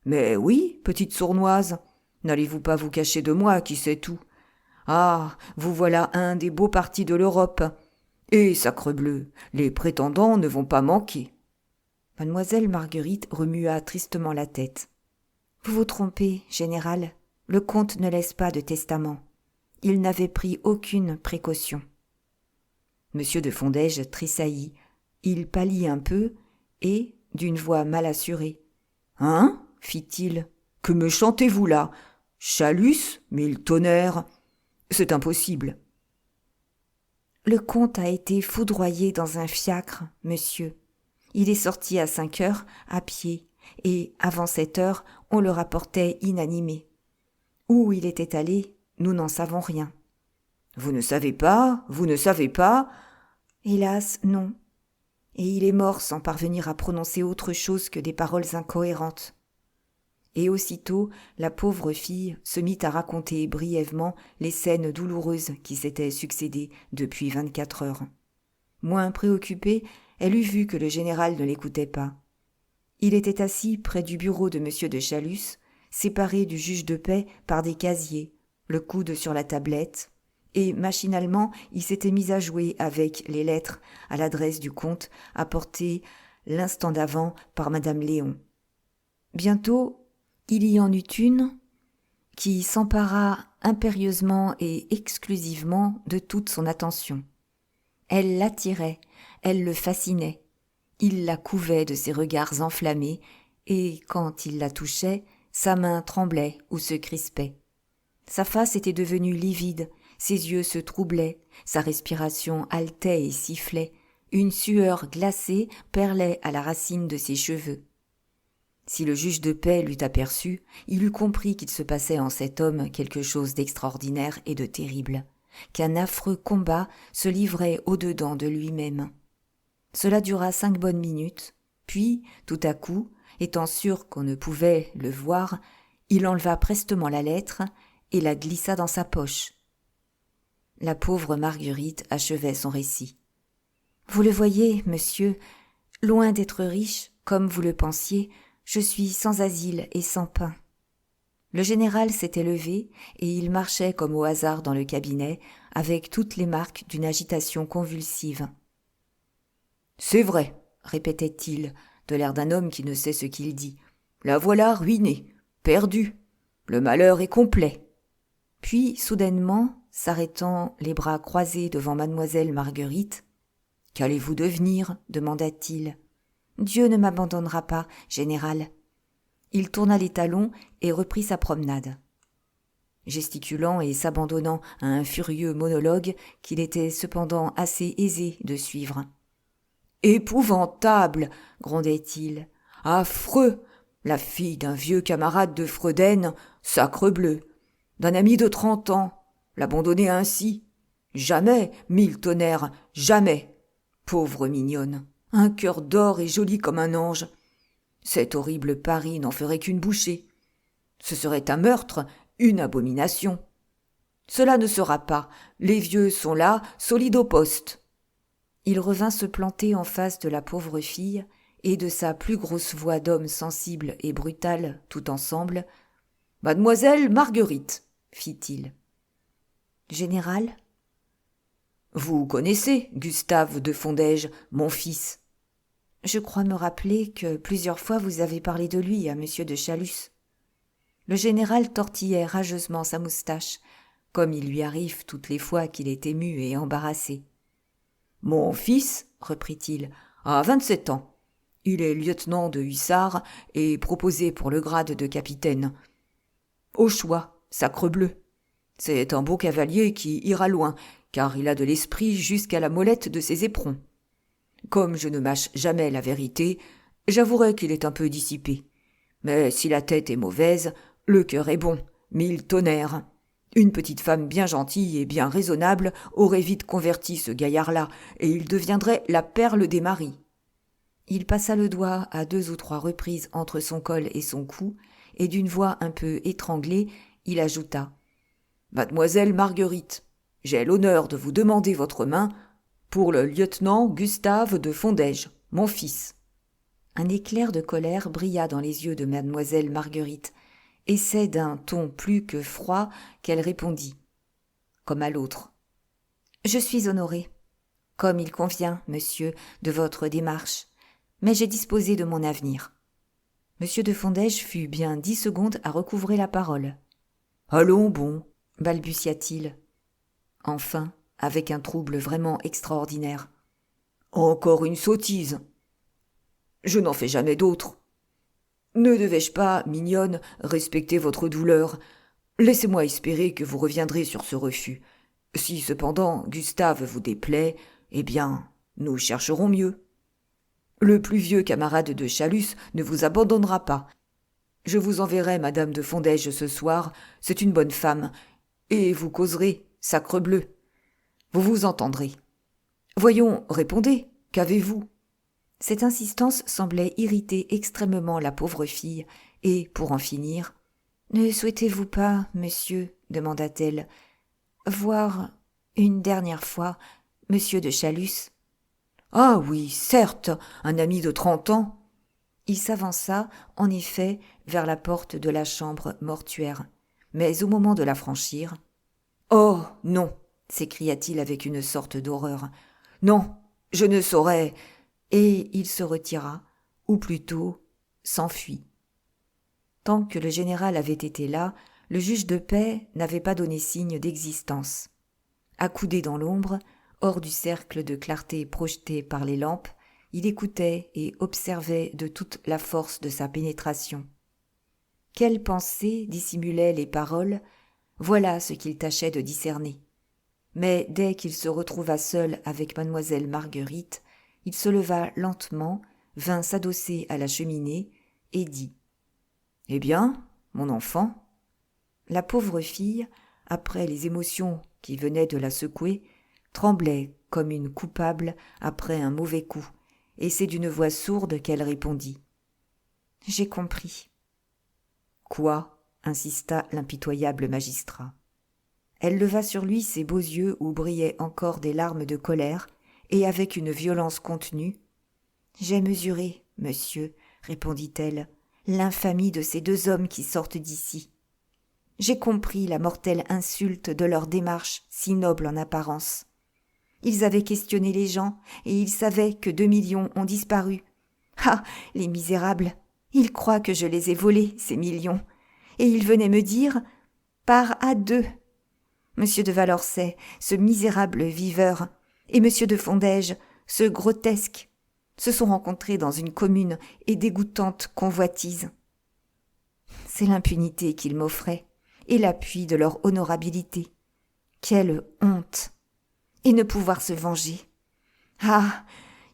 Mais oui, petite sournoise, n'allez-vous pas vous cacher de moi qui sais tout. Ah, vous voilà un des beaux partis de l'Europe. Et, sacrebleu, les prétendants ne vont pas manquer. » Mademoiselle Marguerite remua tristement la tête. « Vous vous trompez, général, le comte ne laisse pas de testament. Il n'avait pris aucune précaution. » Monsieur de Fondège tressaillit, il pâlit un peu et, d'une voix mal assurée, « Hein ?» fit-il. « Que me chantez-vous là ? Chalus, mille tonnerres ! C'est impossible. » « Le comte a été foudroyé dans un fiacre, monsieur. Il est sorti à 5 heures, à pied, et avant 7 heures, on le rapportait inanimé. Où il était allé, nous n'en savons rien. »« Vous ne savez pas ? Vous ne savez pas ?»« Hélas, non. Et il est mort sans parvenir à prononcer autre chose que des paroles incohérentes. » Et aussitôt, la pauvre fille se mit à raconter brièvement les scènes douloureuses qui s'étaient succédé depuis 24 heures. Moins préoccupée, elle eut vu que le général ne l'écoutait pas. Il était assis près du bureau de M. de Chalus, séparé du juge de paix par des casiers, le coude sur la tablette, et machinalement il s'était mis à jouer avec les lettres à l'adresse du comte apportées l'instant d'avant par madame Léon. Bientôt il y en eut une qui s'empara impérieusement et exclusivement de toute son attention. Elle l'attirait, elle le fascinait. Il la couvait de ses regards enflammés, et quand il la touchait, sa main tremblait ou se crispait. Sa face était devenue livide, ses yeux se troublaient, sa respiration haletait et sifflait, une sueur glacée perlait à la racine de ses cheveux. Si le juge de paix l'eût aperçu, il eût compris qu'il se passait en cet homme quelque chose d'extraordinaire et de terrible, qu'un affreux combat se livrait au-dedans de lui-même. Cela dura 5 bonnes minutes, puis, tout à coup, étant sûr qu'on ne pouvait le voir, il enleva prestement la lettre et la glissa dans sa poche. La pauvre Marguerite achevait son récit. « Vous le voyez, monsieur, loin d'être riche, comme vous le pensiez, je suis sans asile et sans pain. » Le général s'était levé et il marchait comme au hasard dans le cabinet, avec toutes les marques d'une agitation convulsive. « C'est vrai, » répétait-il, de l'air d'un homme qui ne sait ce qu'il dit. « La voilà ruinée, perdue. Le malheur est complet. » Puis, soudainement, s'arrêtant les bras croisés devant mademoiselle Marguerite, « Qu'allez-vous devenir ?» demanda-t-il. « Dieu ne m'abandonnera pas, général. » Il tourna les talons et reprit sa promenade, gesticulant et s'abandonnant à un furieux monologue qu'il était cependant assez aisé de suivre. « Épouvantable !» grondait-il. « Affreux ! La fille d'un vieux camarade de Freuden, sacrebleu, d'un ami de 30 ans, l'abandonner ainsi. Jamais, 1000 tonnerres, jamais. Pauvre mignonne, un cœur d'or et jolie comme un ange. Cet horrible Paris n'en ferait qu'une bouchée. Ce serait un meurtre, une abomination. Cela ne sera pas, les vieux sont là, solides au poste. » Il revint se planter en face de la pauvre fille, et de sa plus grosse voix d'homme sensible et brutal tout ensemble, « Mademoiselle Marguerite, » fit-il. « Général ?» ?»« Vous connaissez Gustave de Fondège, mon fils. » »« Je crois me rappeler que plusieurs fois vous avez parlé de lui à monsieur de Chalus. » Le général tortillait rageusement sa moustache, comme il lui arrive toutes les fois qu'il est ému et embarrassé. « Mon fils, reprit-il, a 27 ans. Il est lieutenant de hussards et proposé pour le grade de capitaine. Au choix, sacrebleu. C'est un beau cavalier qui ira loin, car il a de l'esprit jusqu'à la molette de ses éperons. Comme je ne mâche jamais la vérité, j'avouerai qu'il est un peu dissipé. Mais si la tête est mauvaise, le cœur est bon, 1000 tonnerres. Une petite femme bien gentille et bien raisonnable aurait vite converti ce gaillard-là, et il deviendrait la perle des maris. » Il passa le doigt à 2 ou 3 reprises entre son col et son cou, et d'une voix un peu étranglée, il ajouta « Mademoiselle Marguerite, j'ai l'honneur de vous demander votre main pour le lieutenant Gustave de Fondège, mon fils. » Un éclair de colère brilla dans les yeux de mademoiselle Marguerite, et c'est d'un ton plus que froid qu'elle répondit, comme à l'autre. « Je suis honorée, comme il convient, monsieur, de votre démarche, mais j'ai disposé de mon avenir. » Monsieur de Fondège fut bien 10 secondes à recouvrer la parole. « Allons bon, » balbutia-t-il. Enfin, avec un trouble vraiment extraordinaire. « Encore une sottise. Je n'en fais jamais d'autres. Ne devais-je pas, mignonne, respecter votre douleur? Laissez-moi espérer que vous reviendrez sur ce refus. Si cependant Gustave vous déplaît, eh bien, nous chercherons mieux. Le plus vieux camarade de Chalus ne vous abandonnera pas. Je vous enverrai madame de Fondège ce soir, c'est une bonne femme, et vous causerez, sacrebleu. Vous vous entendrez. Voyons, répondez, qu'avez-vous » Cette insistance semblait irriter extrêmement la pauvre fille, et, pour en finir, « Ne souhaitez-vous pas, monsieur, demanda-t-elle, voir une dernière fois monsieur de Chalus ?»« Ah oui, certes, un ami de 30 ans. » Il s'avança, en effet, vers la porte de la chambre mortuaire, mais au moment de la franchir, « Oh, non, s'écria-t-il avec une sorte d'horreur. Non, je ne saurais. Et il se retira, ou plutôt s'enfuit. Tant que le général avait été là, le juge de paix n'avait pas donné signe d'existence. Accoudé dans l'ombre, hors du cercle de clarté projeté par les lampes, il écoutait et observait de toute la force de sa pénétration. Quelles pensées dissimulaient les paroles, voilà ce qu'il tâchait de discerner. Mais dès qu'il se retrouva seul avec mademoiselle Marguerite, il se leva lentement, vint s'adosser à la cheminée et dit « Eh bien, mon enfant ?» La pauvre fille, après les émotions qui venaient de la secouer, tremblait comme une coupable après un mauvais coup, et c'est d'une voix sourde qu'elle répondit « J'ai compris. » « Quoi ?» insista l'impitoyable magistrat. Elle leva sur lui ses beaux yeux où brillaient encore des larmes de colère, et avec une violence contenue « J'ai mesuré, monsieur, répondit-elle, l'infamie de ces deux hommes qui sortent d'ici. J'ai compris la mortelle insulte de leur démarche si noble en apparence. Ils avaient questionné les gens, et ils savaient que 2 millions ont disparu. Ah, les misérables! Ils croient que je les ai volés, ces millions, et ils venaient me dire « Pars à 2 !» Monsieur de Valorcet, ce misérable viveur, et monsieur de Fondège, ce grotesque, se sont rencontrés dans une commune et dégoûtante convoitise. C'est l'impunité qu'ils m'offraient, et l'appui de leur honorabilité. Quelle honte! Et ne pouvoir se venger. Ah!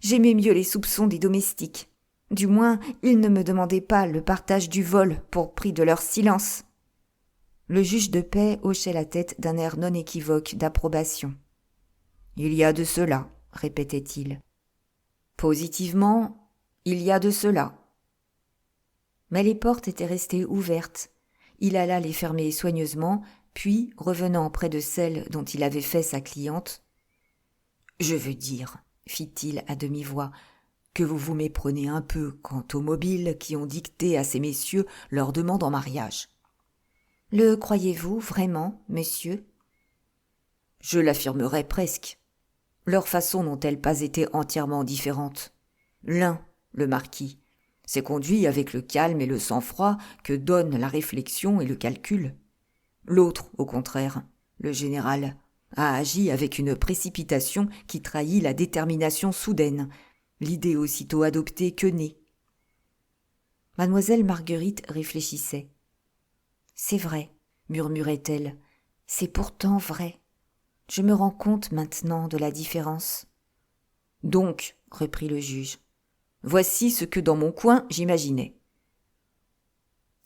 J'aimais mieux les soupçons des domestiques. Du moins, ils ne me demandaient pas le partage du vol pour prix de leur silence. Le juge de paix hochait la tête d'un air non équivoque d'approbation. « Il y a de cela, » répétait-il. « Positivement, il y a de cela. » Mais les portes étaient restées ouvertes. Il alla les fermer soigneusement, puis, revenant près de celle dont il avait fait sa cliente, « Je veux dire, » fit-il à demi-voix, « que vous vous méprenez un peu quant aux mobiles qui ont dicté à ces messieurs leur demande en mariage. » « Le croyez-vous vraiment, monsieur ?»« Je l'affirmerais presque. Leurs façons n'ont-elles pas été entièrement différentes ? L'un, le marquis, s'est conduit avec le calme et le sang-froid que donnent la réflexion et le calcul. L'autre, au contraire, le général, a agi avec une précipitation qui trahit la détermination soudaine, l'idée aussitôt adoptée que née. » Mademoiselle Marguerite réfléchissait. « C'est vrai, » murmurait-elle, « c'est pourtant vrai. Je me rends compte maintenant de la différence. »« Donc, » reprit le juge, « voici ce que dans mon coin j'imaginais.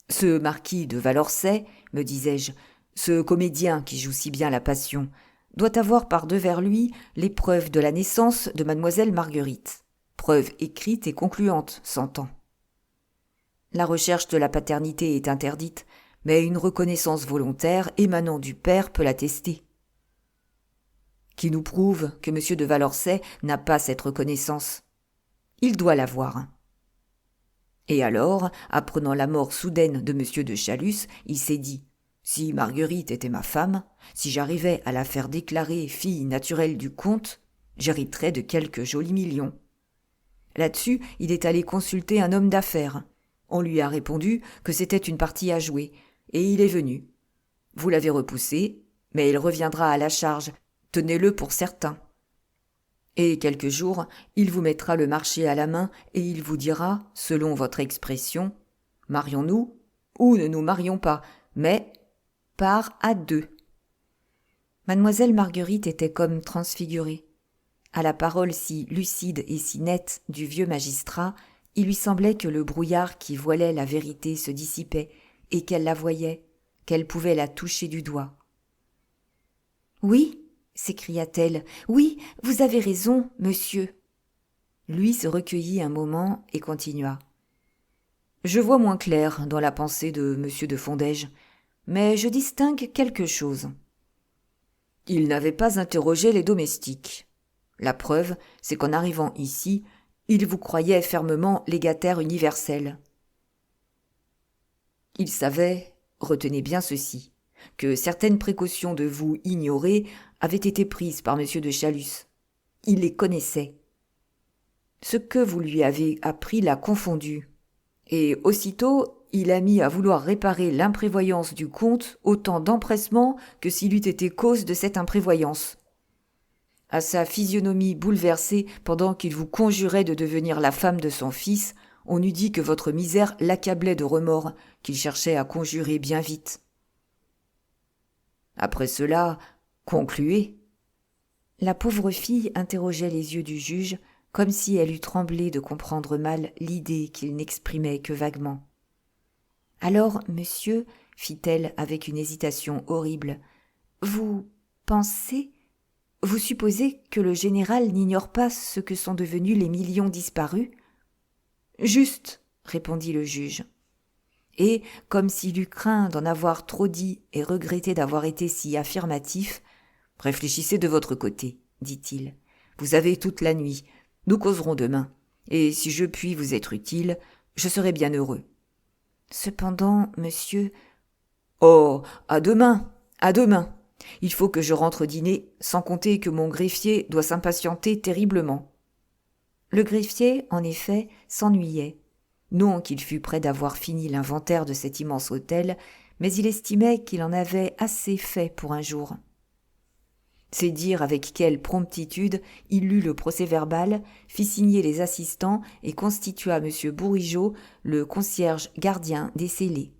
Ce marquis de Valorcet, me disais-je, ce comédien qui joue si bien la passion, doit avoir par devers lui les preuves de la naissance de mademoiselle Marguerite, preuves écrites et concluantes, s'entend. La recherche de la paternité est interdite, mais une reconnaissance volontaire émanant du père peut l'attester. Qui nous prouve que M. de Valorcet n'a pas cette reconnaissance. Il doit l'avoir. Et alors, apprenant la mort soudaine de M. de Chalus, il s'est dit « Si Marguerite était ma femme, si j'arrivais à la faire déclarer fille naturelle du comte, j'hériterais de quelques jolis millions. » Là-dessus, il est allé consulter un homme d'affaires. On lui a répondu que c'était une partie à jouer, et il est venu. Vous l'avez repoussé, mais il reviendra à la charge, tenez-le pour certain. Et quelques jours, il vous mettra le marché à la main et il vous dira, selon votre expression, « Marions-nous ou ne nous marions pas, mais part à 2. » Mademoiselle Marguerite était comme transfigurée. À la parole si lucide et si nette du vieux magistrat, il lui semblait que le brouillard qui voilait la vérité se dissipait et qu'elle la voyait, qu'elle pouvait la toucher du doigt. « Oui, » s'écria-t-elle, « oui, vous avez raison, monsieur. » Lui se recueillit un moment et continua. « Je vois moins clair dans la pensée de M. de Fondège, mais je distingue quelque chose. Il n'avait pas interrogé les domestiques. La preuve, c'est qu'en arrivant ici, il vous croyait fermement légataire universel. Il savait, retenez bien ceci, que certaines précautions de vous ignorées avaient été prises par M. de Chalus. Il les connaissait. Ce que vous lui avez appris l'a confondu. Et aussitôt, il a mis à vouloir réparer l'imprévoyance du comte autant d'empressement que s'il eût été cause de cette imprévoyance. À sa physionomie bouleversée pendant qu'il vous conjurait de devenir la femme de son fils, on eût dit que votre misère l'accablait de remords qu'il cherchait à conjurer bien vite. Après cela, concluez. La pauvre fille interrogeait les yeux du juge, comme si elle eût tremblé de comprendre mal l'idée qu'il n'exprimait que vaguement. « Alors, monsieur, fit-elle avec une hésitation horrible, vous pensez, vous supposez que le général n'ignore pas ce que sont devenus les millions disparus ?»« Juste, répondit le juge. Et, comme s'il eût craint d'en avoir trop dit et regretté d'avoir été si affirmatif, « Réfléchissez de votre côté, dit-il. Vous avez toute la nuit. Nous causerons demain. Et si je puis vous être utile, je serai bien heureux. » Cependant, monsieur... Oh, à demain, à demain. Il faut que je rentre dîner, sans compter que mon greffier doit s'impatienter terriblement. Le greffier, en effet, s'ennuyait. Non qu'il fût près d'avoir fini l'inventaire de cet immense hôtel, mais il estimait qu'il en avait assez fait pour un jour. C'est dire avec quelle promptitude il lut le procès-verbal, fit signer les assistants et constitua M. Bourigeaud, le concierge gardien des scellés.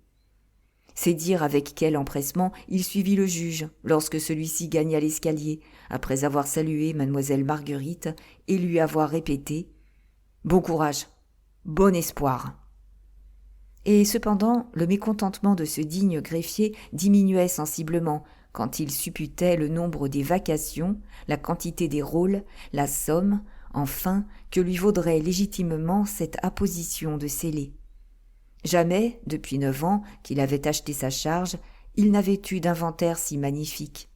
C'est dire avec quel empressement il suivit le juge lorsque celui-ci gagna l'escalier, après avoir salué mademoiselle Marguerite et lui avoir répété « Bon courage, bon espoir !» Et cependant, le mécontentement de ce digne greffier diminuait sensiblement quand il supputait le nombre des vacations, la quantité des rôles, la somme, enfin, que lui vaudrait légitimement cette apposition de scellé. Jamais, depuis 9 ans qu'il avait acheté sa charge, il n'avait eu d'inventaire si magnifique.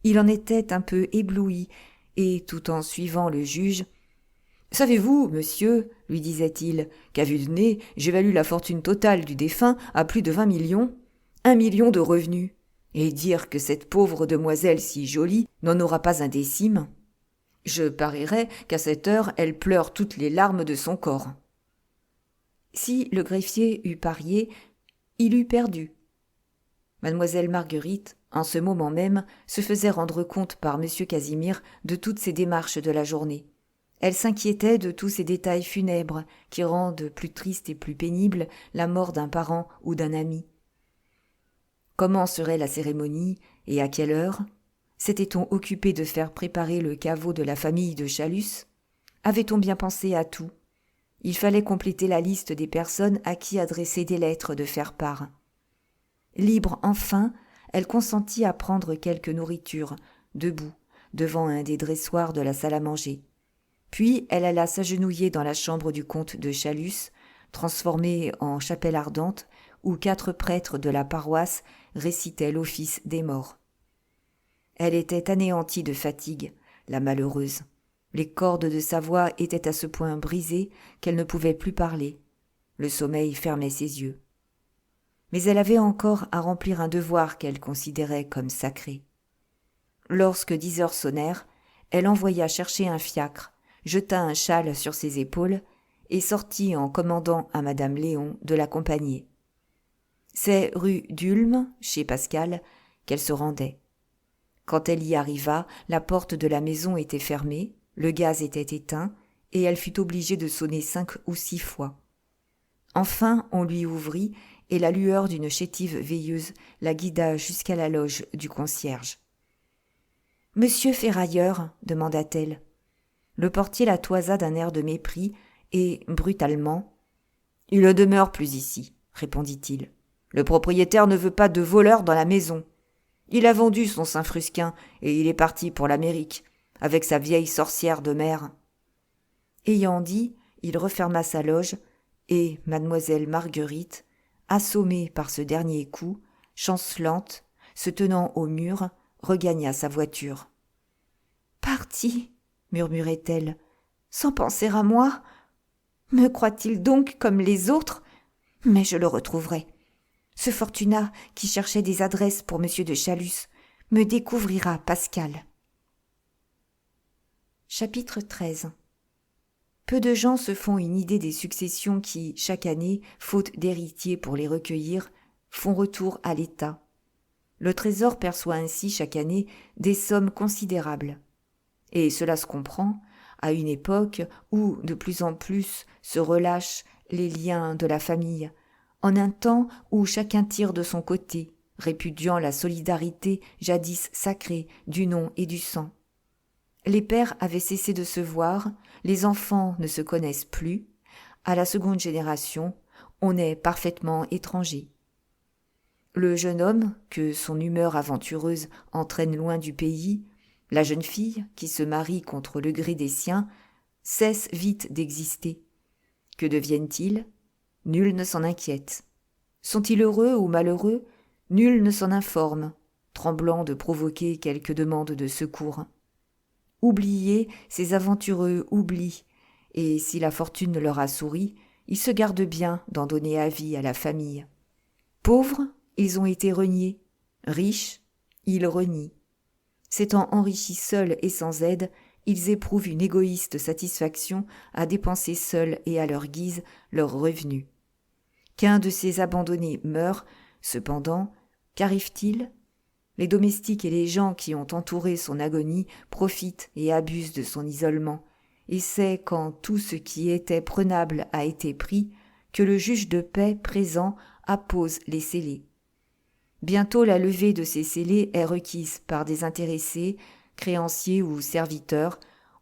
Il en était un peu ébloui, et, tout en suivant le juge, « Savez-vous, monsieur, lui disait-il, qu'à vue de nez, j'évalue la fortune totale du défunt à plus de 20 millions, 1 million de revenus, et dire que cette pauvre demoiselle si jolie n'en aura pas un décime. Je parierais qu'à cette heure, elle pleure toutes les larmes de son corps. » Si le greffier eût parié, il eût perdu. Mademoiselle Marguerite, en ce moment même, se faisait rendre compte par M. Casimir de toutes ses démarches de la journée. Elle s'inquiétait de tous ces détails funèbres qui rendent plus triste et plus pénible la mort d'un parent ou d'un ami. Comment serait la cérémonie et à quelle heure? S'était-on occupé de faire préparer le caveau de la famille de Chalus? Avait-on bien pensé à tout? Il fallait compléter la liste des personnes à qui adresser des lettres de faire-part. Libre enfin, elle consentit à prendre quelque nourriture, debout, devant un des dressoirs de la salle à manger. Puis elle alla s'agenouiller dans la chambre du comte de Chalus, transformée en chapelle ardente, où 4 prêtres de la paroisse récitaient l'office des morts. Elle était anéantie de fatigue, la malheureuse. Les cordes de sa voix étaient à ce point brisées qu'elle ne pouvait plus parler. Le sommeil fermait ses yeux. Mais elle avait encore à remplir un devoir qu'elle considérait comme sacré. Lorsque 10 heures sonnèrent, elle envoya chercher un fiacre, jeta un châle sur ses épaules et sortit en commandant à madame Léon de l'accompagner. C'est rue d'Ulm, chez Pascal, qu'elle se rendait. Quand elle y arriva, la porte de la maison était fermée, le gaz était éteint, et elle fut obligée de sonner 5 ou 6 fois. Enfin, on lui ouvrit, et la lueur d'une chétive veilleuse la guida jusqu'à la loge du concierge. « Monsieur Ferrailleur » demanda-t-elle. Le portier la toisa d'un air de mépris, et, brutalement, « Il ne demeure plus ici », répondit-il. « Le propriétaire ne veut pas de voleurs dans la maison. Il a vendu son Saint-Frusquin, et il est parti pour l'Amérique, avec sa vieille sorcière de mère. » Ayant dit, il referma sa loge, et mademoiselle Marguerite, assommée par ce dernier coup, chancelante, se tenant au mur, regagna sa voiture. « Parti !» murmurait-elle, « sans penser à moi. Me croit-il donc comme les autres? Mais je le retrouverai. Ce Fortunat, qui cherchait des adresses pour M. de Chalus, me découvrira Pascal. Chapitre 13. Peu de gens se font une idée des successions qui, chaque année, faute d'héritiers pour les recueillir, font retour à l'État. Le Trésor perçoit ainsi chaque année des sommes considérables. Et cela se comprend à une époque où de plus en plus se relâchent les liens de la famille, en un temps où chacun tire de son côté, répudiant la solidarité jadis sacrée du nom et du sang. Les pères avaient cessé de se voir, les enfants ne se connaissent plus. À la seconde génération, on est parfaitement étranger. Le jeune homme, que son humeur aventureuse entraîne loin du pays, la jeune fille, qui se marie contre le gré des siens, cessent vite d'exister. Que deviennent-ils ? Nul ne s'en inquiète. Sont-ils heureux ou malheureux ? Nul ne s'en informe, tremblant de provoquer quelque demande de secours. Oubliés, ces aventureux oublient, et si la fortune leur a souri, ils se gardent bien d'en donner avis à la famille. Pauvres, ils ont été reniés. Riches, ils renient. S'étant enrichis seuls et sans aide, ils éprouvent une égoïste satisfaction à dépenser seuls et à leur guise leurs revenus. Qu'un de ces abandonnés meure, cependant, qu'arrive-t-il ? Les domestiques et les gens qui ont entouré son agonie profitent et abusent de son isolement, et c'est quand tout ce qui était prenable a été pris que le juge de paix présent appose les scellés. Bientôt la levée de ces scellés est requise par des intéressés, créanciers ou serviteurs.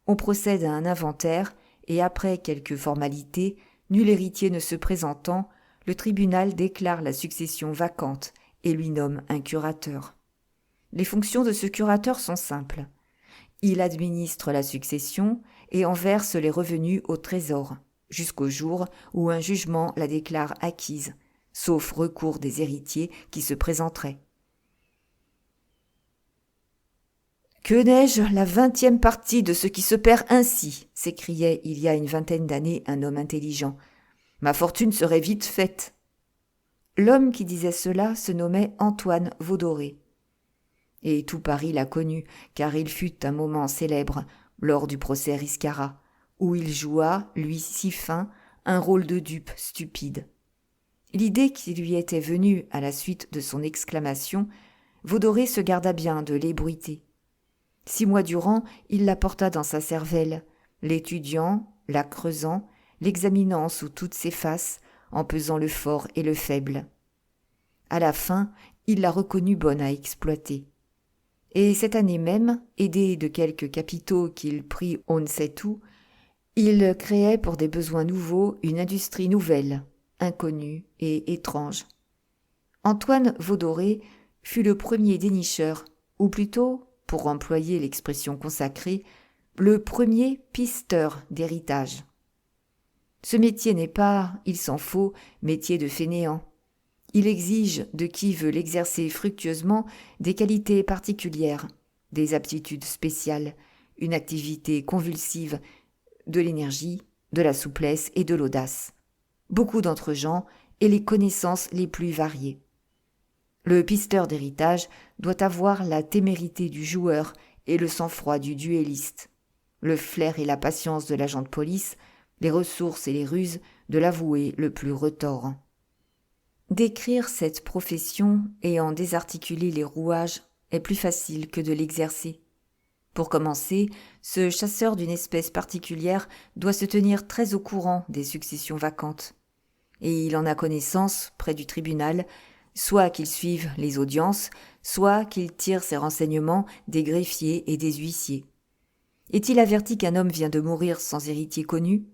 On procède à un inventaire et après quelques formalités, nul héritier ne se présentant, le tribunal déclare la succession vacante et lui nomme un curateur. Les fonctions de ce curateur sont simples. Il administre la succession et en verse les revenus au trésor, jusqu'au jour où un jugement la déclare acquise, sauf recours des héritiers qui se présenteraient. « Que n'ai-je la 20e partie de ce qui se perd ainsi ?» s'écriait il y a une 20aine d'années un homme intelligent. « Ma fortune serait vite faite. » L'homme qui disait cela se nommait Antoine Vaudoré. Et tout Paris l'a connu, car il fut un moment célèbre lors du procès Riscara, où il joua, lui si fin, un rôle de dupe stupide. L'idée qui lui était venue à la suite de son exclamation, Vaudoré se garda bien de l'ébruiter. 6 mois durant, il la porta dans sa cervelle, l'étudiant, la creusant, l'examinant sous toutes ses faces, en pesant le fort et le faible. À la fin, il la reconnut bonne à exploiter. Et cette année même, aidé de quelques capitaux qu'il prit on ne sait où, il créait pour des besoins nouveaux une industrie nouvelle, inconnue et étrange. Antoine Vaudoré fut le premier dénicheur, ou plutôt, pour employer l'expression consacrée, le premier pisteur d'héritage. Ce métier n'est pas, il s'en faut, métier de fainéant. Il exige de qui veut l'exercer fructueusement des qualités particulières, des aptitudes spéciales, une activité convulsive, de l'énergie, de la souplesse et de l'audace. Beaucoup d'entre-gens et les connaissances les plus variées. Le pisteur d'héritage doit avoir la témérité du joueur et le sang-froid du duelliste, le flair et la patience de l'agent de police, les ressources et les ruses de l'avoué le plus retors. Décrire cette profession et en désarticuler les rouages est plus facile que de l'exercer. Pour commencer, ce chasseur d'une espèce particulière doit se tenir très au courant des successions vacantes. Et il en a connaissance près du tribunal, soit qu'il suive les audiences, soit qu'il tire ses renseignements des greffiers et des huissiers. Est-il averti qu'un homme vient de mourir sans héritier connu ?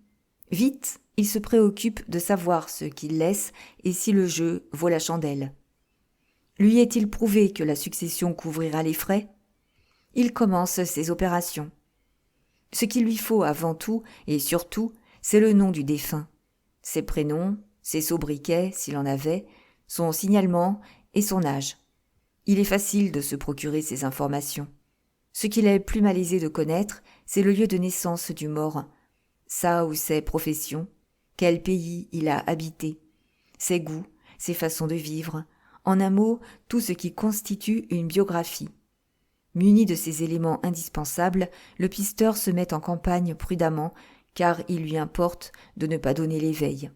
Vite, il se préoccupe de savoir ce qu'il laisse et si le jeu vaut la chandelle. Lui est-il prouvé que la succession couvrira les frais ? Il commence ses opérations. Ce qu'il lui faut avant tout et surtout, c'est le nom du défunt, ses prénoms, ses sobriquets s'il en avait, son signalement et son âge. Il est facile de se procurer ces informations. Ce qu'il est plus malaisé de connaître, c'est le lieu de naissance du mort, sa ou ses professions, quel pays il a habité, ses goûts, ses façons de vivre, en un mot, tout ce qui constitue une biographie. Muni de ces éléments indispensables, le pisteur se met en campagne prudemment, car il lui importe de ne pas donner l'éveil.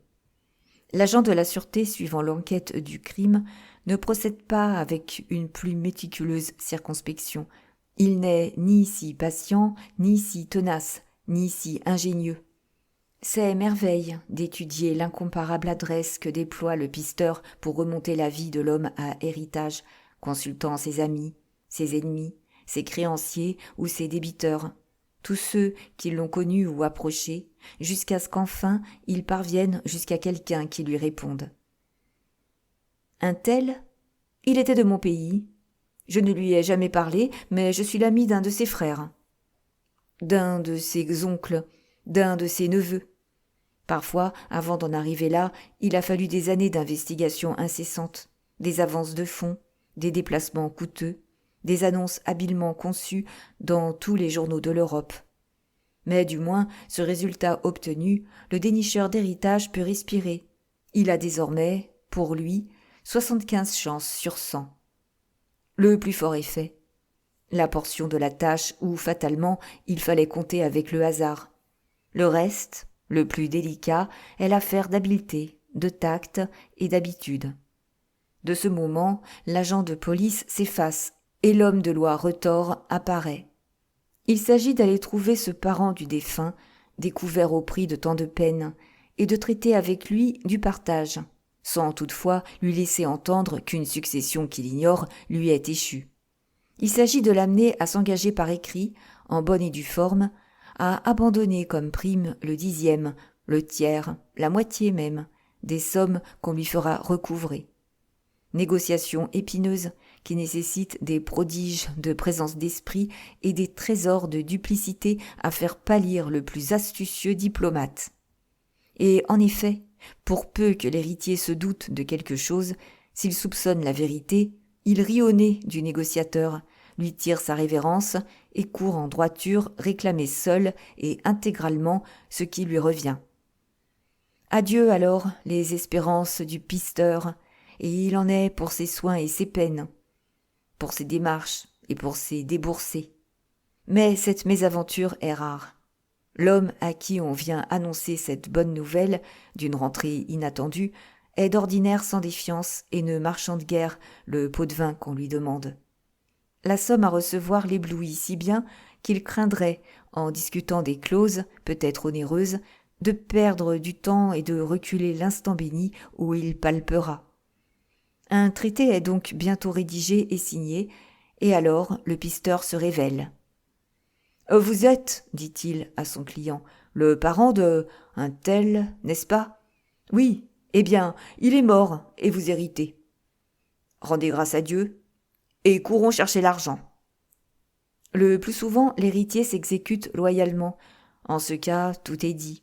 L'agent de la sûreté, suivant l'enquête du crime, ne procède pas avec une plus méticuleuse circonspection. Il n'est ni si patient, ni si tenace, ni si ingénieux. C'est merveille d'étudier l'incomparable adresse que déploie le pisteur pour remonter la vie de l'homme à héritage, consultant ses amis, ses ennemis, ses créanciers ou ses débiteurs, tous ceux qui l'ont connu ou approché, jusqu'à ce qu'enfin il parvienne jusqu'à quelqu'un qui lui réponde. Un tel, il était de mon pays. Je ne lui ai jamais parlé, mais je suis l'ami d'un de ses frères, d'un de ses oncles, d'un de ses neveux. Parfois, avant d'en arriver là, il a fallu des années d'investigation incessante, des avances de fonds, des déplacements coûteux, des annonces habilement conçues dans tous les journaux de l'Europe. Mais du moins, ce résultat obtenu, le dénicheur d'héritage peut respirer. Il a désormais, pour lui, 75 chances sur 100. Le plus fort est fait. La portion de la tâche où, fatalement, il fallait compter avec le hasard. Le reste, le plus délicat, est l'affaire d'habileté, de tact et d'habitude. De ce moment, l'agent de police s'efface et l'homme de loi retors apparaît. Il s'agit d'aller trouver ce parent du défunt, découvert au prix de tant de peines, et de traiter avec lui du partage, sans toutefois lui laisser entendre qu'une succession qu'il ignore lui est échue. Il s'agit de l'amener à s'engager par écrit, en bonne et due forme, à abandonner comme prime le 10e, le tiers, la moitié même, des sommes qu'on lui fera recouvrer. Négociation épineuse qui nécessite des prodiges de présence d'esprit et des trésors de duplicité à faire pâlir le plus astucieux diplomate. Et en effet, pour peu que l'héritier se doute de quelque chose, s'il soupçonne la vérité, il rit au nez du négociateur, lui tire sa révérence et court en droiture réclamer seul et intégralement ce qui lui revient. Adieu alors les espérances du pisteur, et il en est pour ses soins et ses peines, pour ses démarches et pour ses déboursés. Mais cette mésaventure est rare. L'homme à qui on vient annoncer cette bonne nouvelle d'une rentrée inattendue est d'ordinaire sans défiance et ne marchande guère le pot de vin qu'on lui demande. La somme à recevoir l'éblouit si bien qu'il craindrait, en discutant des clauses, peut-être onéreuses, de perdre du temps et de reculer l'instant béni où il palpera. Un traité est donc bientôt rédigé et signé, et alors le pisteur se révèle. « Vous êtes, dit-il à son client, le parent de un tel, n'est-ce pas ? Oui, eh bien, il est mort, et vous héritez. Rendez grâce à Dieu, et courons chercher l'argent. » Le plus souvent, l'héritier s'exécute loyalement. En ce cas, tout est dit.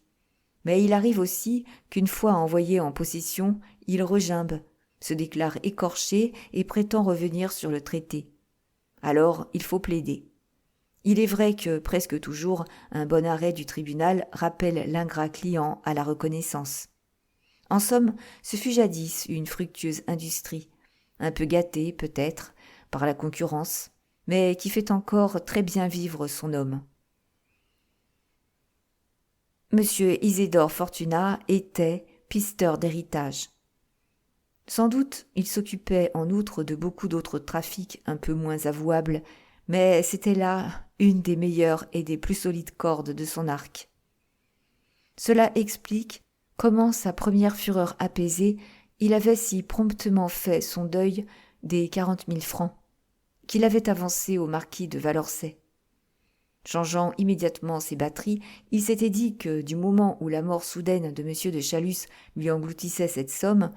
Mais il arrive aussi qu'une fois envoyé en possession, il regimbe, se déclare écorché et prétend revenir sur le traité. Alors, il faut plaider. Il est vrai que, presque toujours, un bon arrêt du tribunal rappelle l'ingrat client à la reconnaissance. En somme, ce fut jadis une fructueuse industrie, un peu gâtée, peut-être, par la concurrence, mais qui fait encore très bien vivre son homme. Monsieur Isidore Fortunat était pisteur d'héritage. Sans doute, il s'occupait en outre de beaucoup d'autres trafics un peu moins avouables, mais c'était là une des meilleures et des plus solides cordes de son arc. Cela explique comment, sa première fureur apaisée, il avait si promptement fait son deuil des 40 000 francs qu'il avait avancés au marquis de Valorcet. Changeant immédiatement ses batteries, il s'était dit que du moment où la mort soudaine de M. de Chalus lui engloutissait cette somme,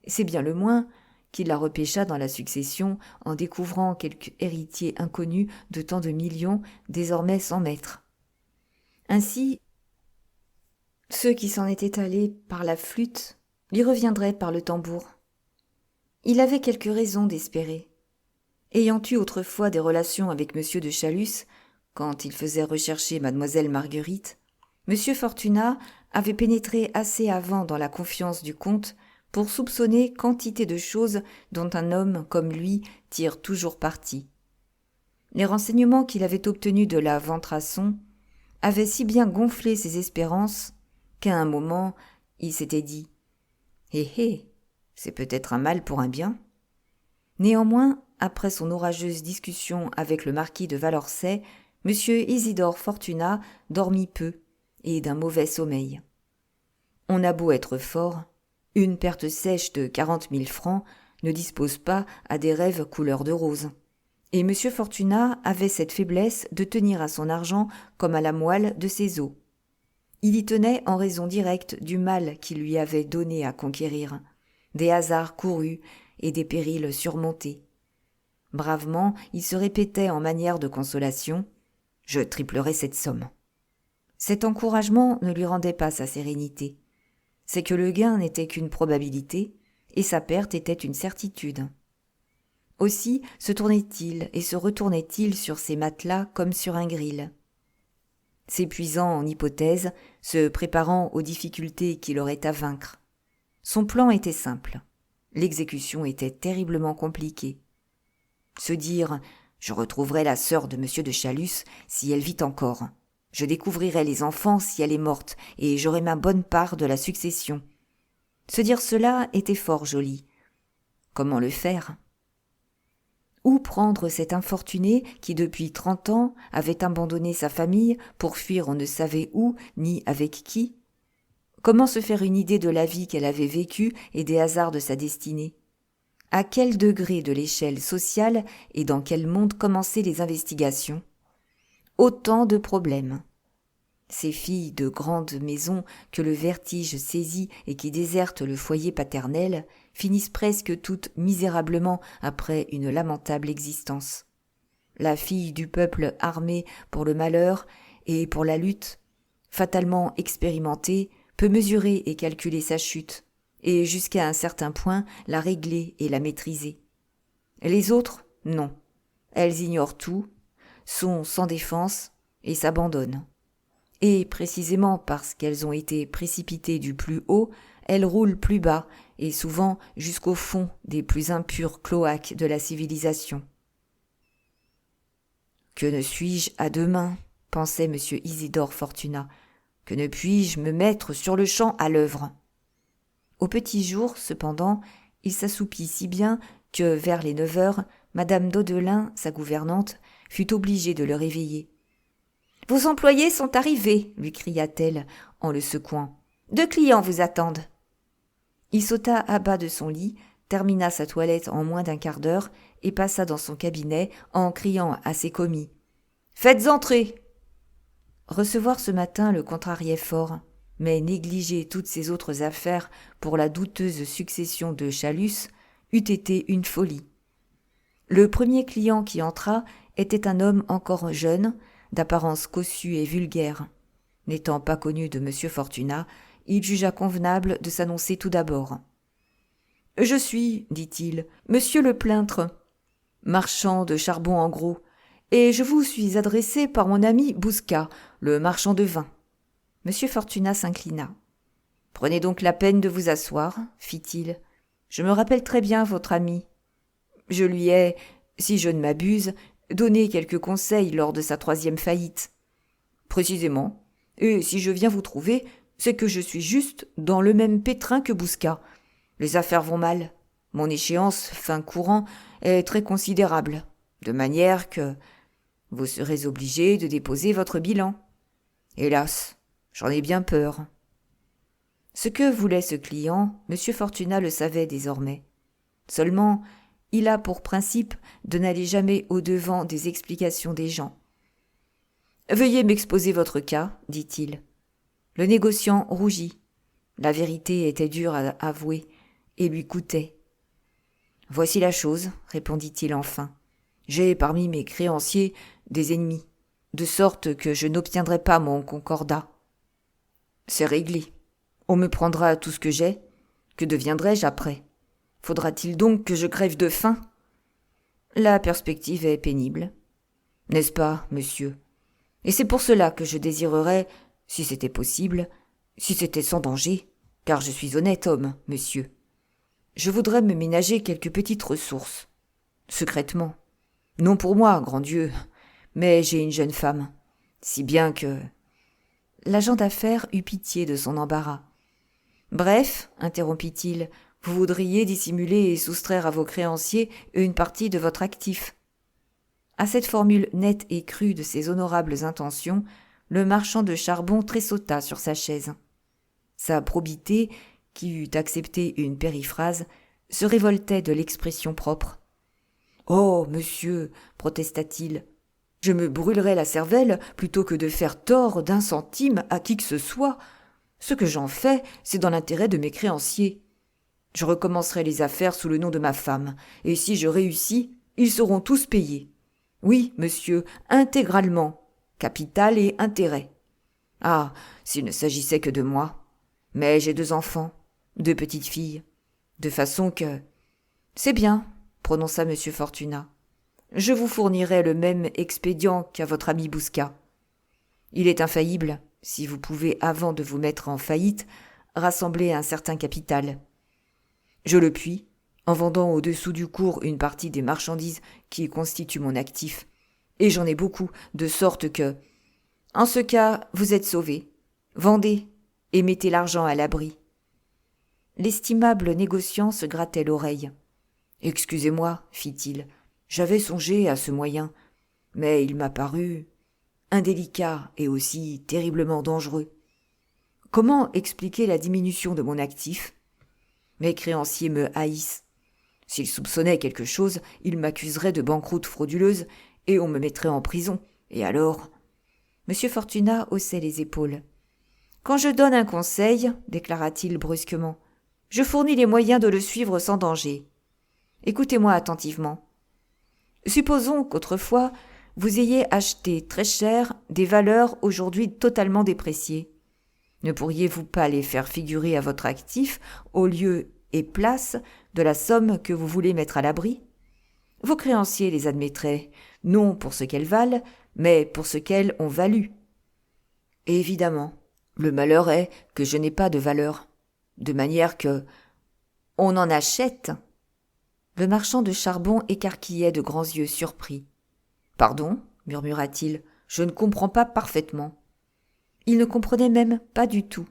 c'est bien le moins qu'il la repêcha dans la succession en découvrant quelque héritier inconnu de tant de millions désormais sans maître. Ainsi, ceux qui s'en étaient allés par la flûte lui reviendraient par le tambour. Il avait quelques raisons d'espérer. Ayant eu autrefois des relations avec M. de Chalus, quand il faisait rechercher mademoiselle Marguerite, M. Fortunat avait pénétré assez avant dans la confiance du comte pour soupçonner quantité de choses dont un homme comme lui tire toujours parti. Les renseignements qu'il avait obtenus de la Ventrasson avaient si bien gonflé ses espérances qu'à un moment il s'était dit « Hé hé, c'est peut-être un mal pour un bien ». Néanmoins, après son orageuse discussion avec le marquis de Valorcey, M. Isidore Fortunat dormit peu et d'un mauvais sommeil. On a beau être fort, une perte sèche de 40 000 francs ne dispose pas à des rêves couleur de rose. Et M. Fortunat avait cette faiblesse de tenir à son argent comme à la moelle de ses os. Il y tenait en raison directe du mal qu'il lui avait donné à conquérir, des hasards courus et des périls surmontés. Bravement, il se répétait en manière de consolation « Je triplerai cette somme ». Cet encouragement ne lui rendait pas sa sérénité. C'est que le gain n'était qu'une probabilité et sa perte était une certitude. Aussi se tournait-il et se retournait-il sur ses matelas comme sur un gril. S'épuisant en hypothèses, se préparant aux difficultés qu'il aurait à vaincre. Son plan était simple. L'exécution était terriblement compliquée. Se dire « Je retrouverai la sœur de M. de Chalus si elle vit encore. Je découvrirai les enfants si elle est morte et j'aurai ma bonne part de la succession. » Se dire cela était fort joli. Comment le faire ? Où prendre cet infortuné qui depuis 30 ans avait abandonné sa famille pour fuir on ne savait où ni avec qui ? Comment se faire une idée de la vie qu'elle avait vécue et des hasards de sa destinée ? À quel degré de l'échelle sociale et dans quel monde commencer les investigations ? Autant de problèmes. Ces filles de grande maison que le vertige saisit et qui désertent le foyer paternel finissent presque toutes misérablement après une lamentable existence. La fille du peuple armé pour le malheur et pour la lutte, fatalement expérimentée, peut mesurer et calculer sa chute, et jusqu'à un certain point la régler et la maîtriser. Les autres, non. Elles ignorent tout, sont sans défense et s'abandonnent. Et précisément parce qu'elles ont été précipitées du plus haut, elles roulent plus bas et souvent jusqu'au fond des plus impurs cloaques de la civilisation. « Que ne suis-je à deux mains ?» pensait M. Isidore Fortunat. « Que ne puis-je me mettre sur le champ à l'œuvre ?» Au petit jour, cependant, il s'assoupit si bien que, vers les 9 heures, Madame Daudelin, sa gouvernante, fut obligée de le réveiller. « Vos employés sont arrivés, lui cria-t-elle en le secouant. 2 clients vous attendent. » Il sauta à bas de son lit, termina sa toilette en moins d'1 quart d'heure et passa dans son cabinet en criant à ses commis. « Faites entrer !» Recevoir ce matin le contrariait fort, mais négliger toutes ses autres affaires pour la douteuse succession de Chalus eût été une folie. Le premier client qui entra était un homme encore jeune, d'apparence cossue et vulgaire. N'étant pas connu de M. Fortunat, il jugea convenable de s'annoncer tout d'abord. « Je suis, dit-il, monsieur le peintre, marchand de charbon en gros, et je vous suis adressé par mon ami Bouscat, le marchand de vin. » M. Fortunat s'inclina. « Prenez donc la peine de vous asseoir, fit-il. Je me rappelle très bien votre ami. Je lui ai, si je ne m'abuse, donné quelques conseils lors de sa 3e faillite. Précisément. Et si je viens vous trouver, c'est que je suis juste dans le même pétrin que Bouscat. Les affaires vont mal. Mon échéance, fin courant, est très considérable, de manière que vous serez obligé de déposer votre bilan. Hélas, j'en ai bien peur. » Ce que voulait ce client, M. Fortunat le savait désormais. Seulement, il a pour principe de n'aller jamais au-devant des explications des gens. « Veuillez m'exposer votre cas, dit-il. » Le négociant rougit. La vérité était dure à avouer et lui coûtait. « Voici la chose, répondit-il enfin. J'ai parmi mes créanciers des ennemis, de sorte que je n'obtiendrai pas mon concordat. C'est réglé. On me prendra tout ce que j'ai. Que deviendrai-je après ? Faudra-t-il donc que je crève de faim ? La perspective est pénible. N'est-ce pas, monsieur ? Et c'est pour cela que je désirerais, si c'était possible, si c'était sans danger, car je suis honnête homme, monsieur, Je voudrais me ménager quelques petites ressources. Secrètement. Non pour moi, grand Dieu, mais j'ai une jeune femme. Si bien que... L'agent d'affaires eut pitié de son embarras. Bref, interrompit-il, vous voudriez dissimuler et soustraire à vos créanciers une partie de votre actif. À cette formule nette et crue de ses honorables intentions, le marchand de charbon tressauta sur sa chaise. Sa probité, qui eût accepté une périphrase, se révoltait de l'expression propre. « Oh, monsieur, protesta-t-il, je me brûlerais la cervelle plutôt que de faire tort d'un centime à qui que ce soit. Ce que j'en fais, c'est dans l'intérêt de mes créanciers. Je recommencerai les affaires sous le nom de ma femme, et si je réussis, ils seront tous payés. Oui, monsieur, intégralement, capital et intérêt. Ah, s'il ne s'agissait que de moi. Mais j'ai 2 enfants, 2 petites filles, de façon que... C'est bien, prononça M. Fortunat. Je vous fournirai le même expédient qu'à votre ami Bouscat. Il est infaillible, si vous pouvez, avant de vous mettre en faillite, rassembler un certain capital. Je le puis, en vendant au-dessous du cours une partie des marchandises qui constituent mon actif. Et j'en ai beaucoup, de sorte que... En ce cas, vous êtes sauvé. Vendez, et mettez l'argent à l'abri. L'estimable négociant se grattait l'oreille. « Excusez-moi, fit-il, j'avais songé à ce moyen, mais il m'a paru indélicat et aussi terriblement dangereux. Comment expliquer la diminution de mon actif ? Mes créanciers me haïssent. S'ils soupçonnaient quelque chose, ils m'accuseraient de banqueroute frauduleuse et on me mettrait en prison. Et alors ? M. Fortunat haussait les épaules. « Quand je donne un conseil, déclara-t-il brusquement, je fournis les moyens de le suivre sans danger. Écoutez-moi attentivement. Supposons qu'autrefois, vous ayez acheté très cher des valeurs aujourd'hui totalement dépréciées. Ne pourriez-vous pas les faire figurer à votre actif au lieu et place de la somme que vous voulez mettre à l'abri ? Vos créanciers les admettraient, non pour ce qu'elles valent, mais pour ce qu'elles ont valu. Et évidemment, le malheur est que je n'ai pas de valeur, de manière que... On en achète !» Le marchand de charbon écarquillait de grands yeux surpris. « Pardon, murmura-t-il, je ne comprends pas parfaitement. » Il ne comprenait même pas du tout.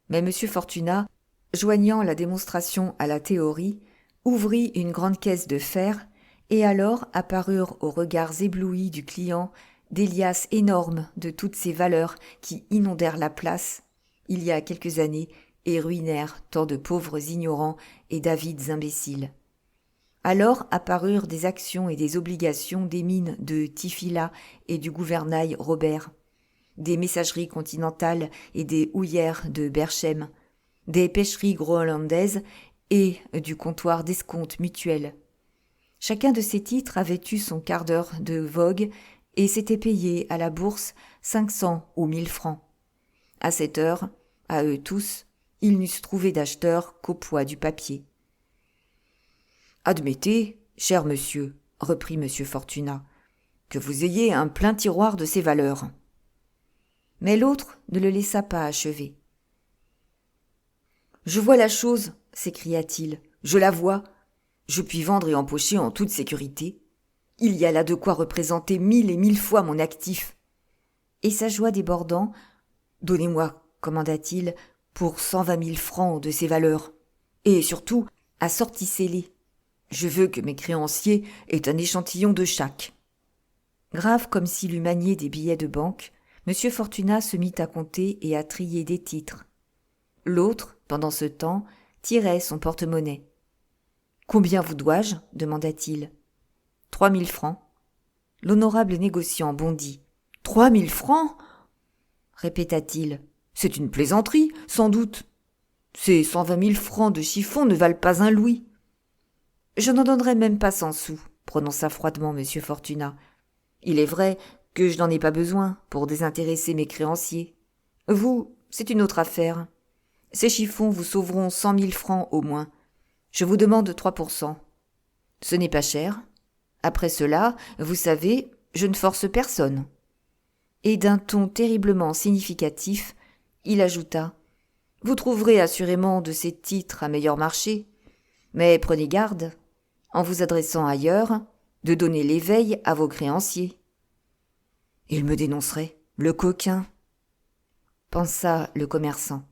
Mais M. Fortunat, joignant la démonstration à la théorie, ouvrit une grande caisse de fer, et alors apparurent aux regards éblouis du client des liasses énormes de toutes ces valeurs qui inondèrent la place, il y a quelques années, et ruinèrent tant de pauvres ignorants et d'avides imbéciles. Alors apparurent des actions et des obligations des mines de Tifila et du gouvernail Robert, des messageries continentales et des houillères de Berchem, des pêcheries groenlandaises et du comptoir d'escompte mutuel. Chacun de ces titres avait eu son quart d'heure de vogue et s'était payé à la bourse 500 ou 1000 francs. À cette heure, à eux tous, ils n'eussent trouvé d'acheteurs qu'au poids du papier. « Admettez, cher monsieur, reprit M. Fortunat, que vous ayez un plein tiroir de ces valeurs. » Mais l'autre ne le laissa pas achever. « Je vois la chose, s'écria-t-il, je la vois. Je puis vendre et empocher en toute sécurité. Il y a là de quoi représenter 1000 et 1000 fois mon actif. » Et sa joie débordant, « Donnez-moi, commanda-t-il, pour 120 000 francs de ces valeurs. Et surtout, assortissez-les. Je veux que mes créanciers aient un échantillon de chaque. » Grave comme s'il eût manié des billets de banque, M. Fortunat se mit à compter et à trier des titres. L'autre, pendant ce temps, tirait son porte-monnaie. « Combien vous dois-je » demanda-t-il. « 3 000 francs. » L'honorable négociant bondit. « 3 000 francs » répéta-t-il. « C'est une plaisanterie, sans doute. Ces 120 000 francs de chiffon ne valent pas un louis. »« Je n'en donnerai même pas 100 sous, » prononça froidement M. Fortunat. « Il est vrai que je n'en ai pas besoin pour désintéresser mes créanciers. Vous, c'est une autre affaire. Ces chiffons vous sauveront 100 000 francs au moins. Je vous demande 3%. Ce n'est pas cher. Après cela, vous savez, je ne force personne. » Et d'un ton terriblement significatif, il ajouta « Vous trouverez assurément de ces titres à meilleur marché. Mais prenez garde, en vous adressant ailleurs, de donner l'éveil à vos créanciers. Il me dénoncerait, le coquin, pensa le commerçant.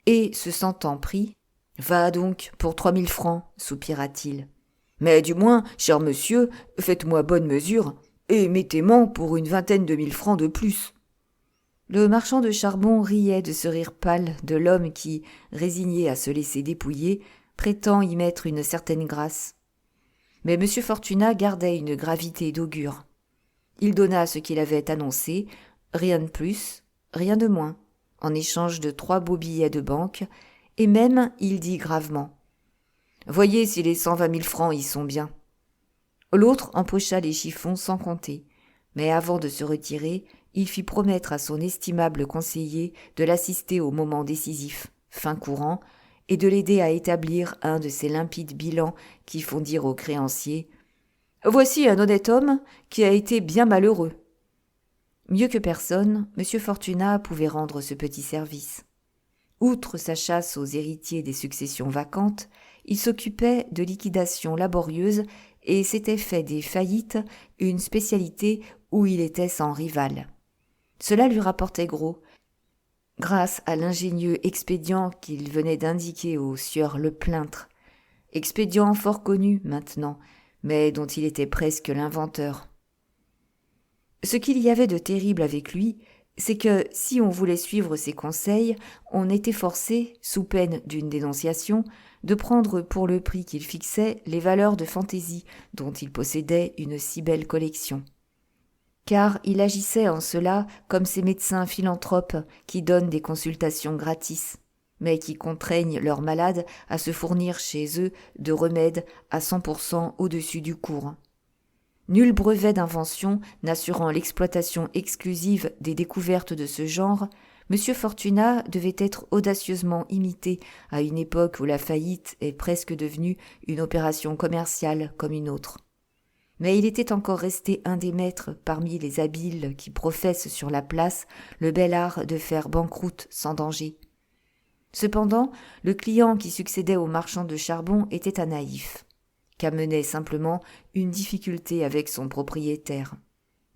Et, se sentant pris, va donc pour 3000 francs, soupira-t-il. Mais du moins, cher monsieur, faites-moi bonne mesure, et mettez-m'en pour une 20 000 francs de plus. Le marchand de charbon riait de ce rire pâle de l'homme qui, résigné à se laisser dépouiller, prétend y mettre une certaine grâce. Mais M. Fortunat gardait une gravité d'augure. Il donna ce qu'il avait annoncé, rien de plus, rien de moins, en échange de 3 beaux billets de banque, et même il dit gravement « Voyez si les 120 000 francs y sont bien. » L'autre empocha les chiffons sans compter, mais avant de se retirer, il fit promettre à son estimable conseiller de l'assister au moment décisif, fin courant, et de l'aider à établir un de ces limpides bilans qui font dire aux créanciers « Voici un honnête homme qui a été bien malheureux. » Mieux que personne, M. Fortunat pouvait rendre ce petit service. Outre sa chasse aux héritiers des successions vacantes, il s'occupait de liquidations laborieuses et s'était fait des faillites une spécialité où il était sans rival. Cela lui rapportait gros, grâce à l'ingénieux expédient qu'il venait d'indiquer au sieur Leplintre, expédient fort connu maintenant, mais dont il était presque l'inventeur. Ce qu'il y avait de terrible avec lui, c'est que, si on voulait suivre ses conseils, on était forcé, sous peine d'une dénonciation, de prendre pour le prix qu'il fixait les valeurs de fantaisie dont il possédait une si belle collection. Car il agissait en cela comme ces médecins philanthropes qui donnent des consultations gratis, mais qui contraignent leurs malades à se fournir chez eux de remèdes à 100% au-dessus du cours. Nul brevet d'invention n'assurant l'exploitation exclusive des découvertes de ce genre, M. Fortunat devait être audacieusement imité à une époque où la faillite est presque devenue une opération commerciale comme une autre. Mais il était encore resté un des maîtres parmi les habiles qui professent sur la place le bel art de faire banqueroute sans danger. Cependant, le client qui succédait au marchand de charbon était un naïf, qu'amenait simplement une difficulté avec son propriétaire.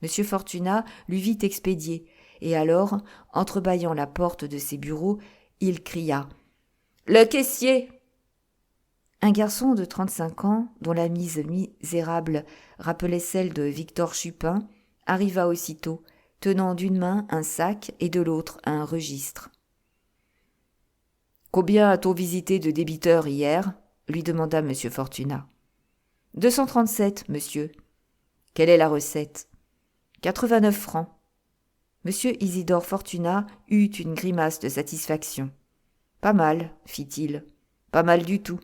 M. Fortunat lui vit expédier, et alors, entrebâillant la porte de ses bureaux, il cria « Le caissier !» Un garçon de 35 ans, dont la mise misérable rappelait celle de Victor Chupin, arriva aussitôt, tenant d'une main un sac et de l'autre un registre. « Combien a-t-on visité de débiteurs hier ?» lui demanda M. Fortunat. « 237, monsieur. »« Quelle est la recette ?»« 89 francs. » M. Isidore Fortunat eut une grimace de satisfaction. « Pas mal, fit-il. Pas mal du tout. »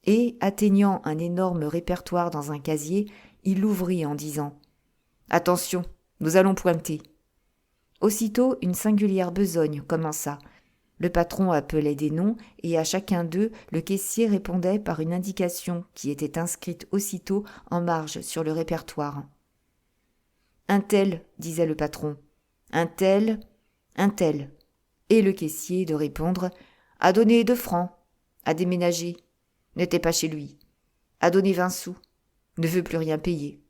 Et, atteignant un énorme répertoire dans un casier, il l'ouvrit en disant « Attention, nous allons pointer. » Aussitôt, une singulière besogne commença. Le patron appelait des noms, et à chacun d'eux, le caissier répondait par une indication qui était inscrite aussitôt en marge sur le répertoire. « Un tel, disait le patron. Un tel, un tel. » Et le caissier de répondre « A donné 2 francs. A déménagé. N'était pas chez lui. A donné 20 sous. Ne veut plus rien payer. »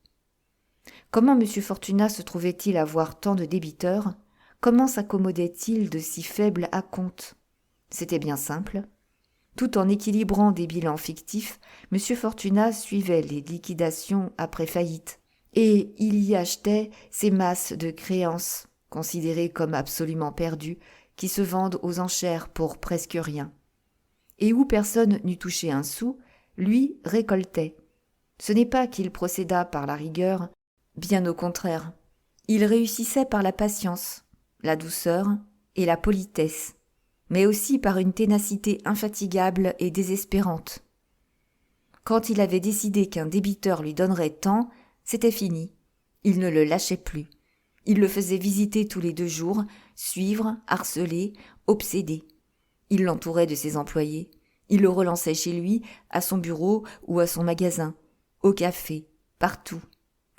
Comment M. Fortunat se trouvait-il avoir tant de débiteurs ? Comment s'accommodait-il de si faible acompte ? C'était bien simple. Tout en équilibrant des bilans fictifs, M. Fortunat suivait les liquidations après faillite, et il y achetait ces masses de créances, considérées comme absolument perdues, qui se vendent aux enchères pour presque rien. Et où personne n'eût touché un sou, lui récoltait. Ce n'est pas qu'il procédât par la rigueur, bien au contraire. Il réussissait par la patience, la douceur et la politesse, mais aussi par une ténacité infatigable et désespérante. Quand il avait décidé qu'un débiteur lui donnerait tant, c'était fini. Il ne le lâchait plus. Il le faisait visiter tous les 2 jours, suivre, harceler, obséder. Il l'entourait de ses employés. Il le relançait chez lui, à son bureau ou à son magasin, au café, partout,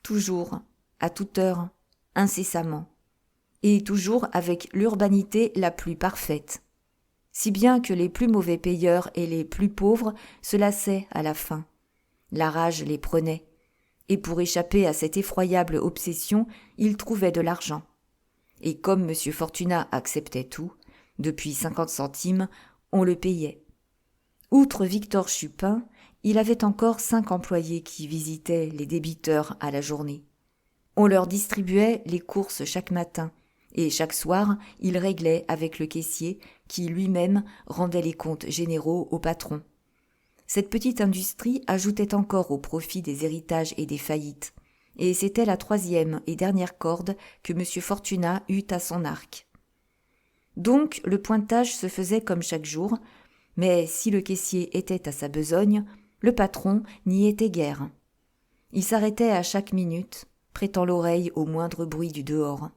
toujours, à toute heure, incessamment, et toujours avec l'urbanité la plus parfaite. si bien que les plus mauvais payeurs et les plus pauvres se lassaient à la fin. La rage les prenait, et pour échapper à cette effroyable obsession, ils trouvaient de l'argent. Et comme M. Fortunat acceptait tout, depuis 50 centimes, on le payait. Outre Victor Chupin, il avait encore 5 employés qui visitaient les débiteurs à la journée. On leur distribuait les courses chaque matin, et chaque soir, il réglait avec le caissier, qui lui-même rendait les comptes généraux au patron. Cette petite industrie ajoutait encore au profit des héritages et des faillites, et c'était la 3e et dernière corde que M. Fortunat eut à son arc. Donc le pointage se faisait comme chaque jour, mais si le caissier était à sa besogne, le patron n'y était guère. Il s'arrêtait à chaque minute, prêtant l'oreille au moindre bruit du dehors.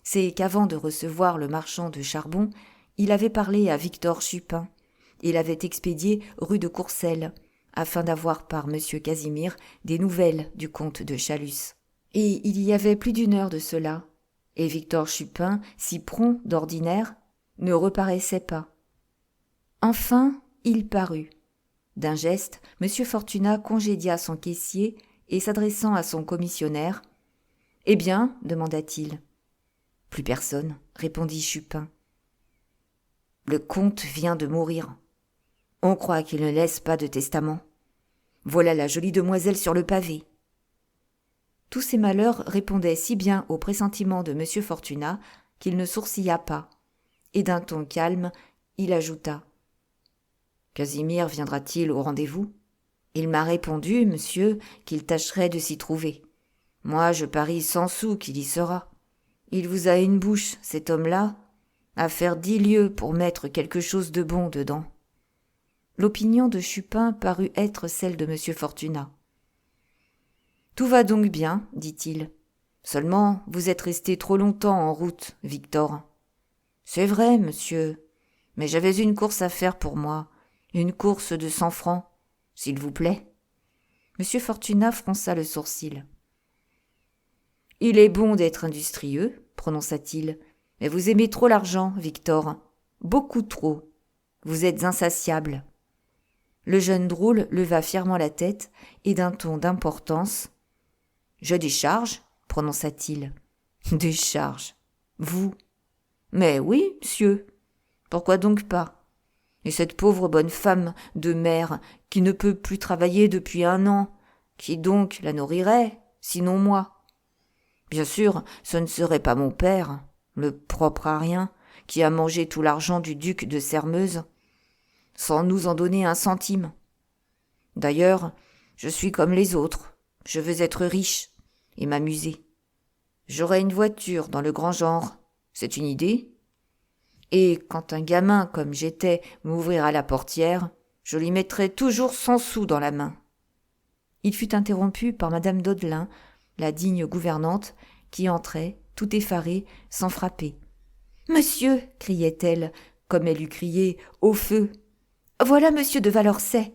C'est qu'avant de recevoir le marchand de charbon, il avait parlé à Victor Chupin et l'avait expédié rue de Courcelles, afin d'avoir par M. Casimir des nouvelles du comte de Chalus. Et il y avait plus d'1 heure de cela, et Victor Chupin, si prompt d'ordinaire, ne reparaissait pas. Enfin, il parut. D'un geste, M. Fortunat congédia son caissier et s'adressant à son commissionnaire, « Eh bien ?» demanda-t-il. « Plus personne, » répondit Chupin. « Le comte vient de mourir. On croit qu'il ne laisse pas de testament. Voilà la jolie demoiselle sur le pavé. » Tous ces malheurs répondaient si bien au pressentiment de M. Fortunat qu'il ne sourcilla pas, et d'un ton calme, il ajouta « Casimir viendra-t-il au rendez-vous ? Il m'a répondu, monsieur, qu'il tâcherait de s'y trouver. Moi, je parie 100 sous qu'il y sera. Il vous a une bouche, cet homme-là, à faire 10 lieues pour mettre quelque chose de bon dedans. » L'opinion de Chupin parut être celle de M. Fortunat. « Tout va donc bien, dit-il. Seulement, vous êtes resté trop longtemps en route, Victor. »« C'est vrai, monsieur, mais j'avais une course à faire pour moi, une course de 100 francs, s'il vous plaît. » M. Fortunat fronça le sourcil. « Il est bon d'être industrieux, prononça-t-il, mais vous aimez trop l'argent, Victor, beaucoup trop. Vous êtes insatiable. » Le jeune drôle leva fièrement la tête et d'un ton d'importance. « Je décharge, prononça-t-il. « Décharge. Vous. Mais oui, monsieur. Pourquoi donc pas? Et cette pauvre bonne femme de mère qui ne peut plus travailler depuis 1 an, qui donc la nourrirait, sinon moi? Bien sûr, ce ne serait pas mon père, le propre à rien, qui a mangé tout l'argent du duc de Sairmeuse, sans nous en donner 1 centime. D'ailleurs, je suis comme les autres, je veux être riche et m'amuser. J'aurai une voiture dans le grand genre, c'est une idée. Et quand un gamin comme j'étais m'ouvrira la portière, je lui mettrai toujours 100 sous dans la main. » Il fut interrompu par madame Daudelin, la digne gouvernante, qui entrait, tout effarée, sans frapper. « Monsieur !» criait-elle, comme elle eût crié « au feu !»« Voilà monsieur de Valençay !»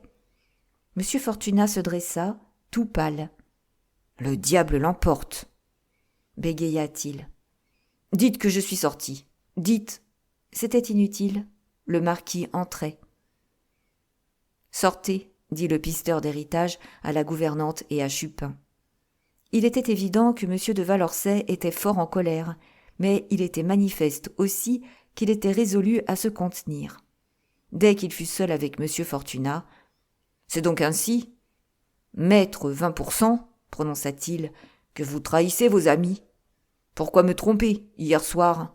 M. Fortunat se dressa, tout pâle. « Le diable l'emporte !» bégaya-t-il. « Dites que je suis sorti. Dites. » C'était inutile. Le marquis entrait. « Sortez, » dit le pisteur d'héritage à la gouvernante et à Chupin. Il était évident que M. de Valençay était fort en colère, mais il était manifeste aussi qu'il était résolu à se contenir. Dès qu'il fut seul avec M. Fortunat, « C'est donc ainsi, maître 20%, prononça-t-il, que vous trahissez vos amis. Pourquoi me tromper, hier soir,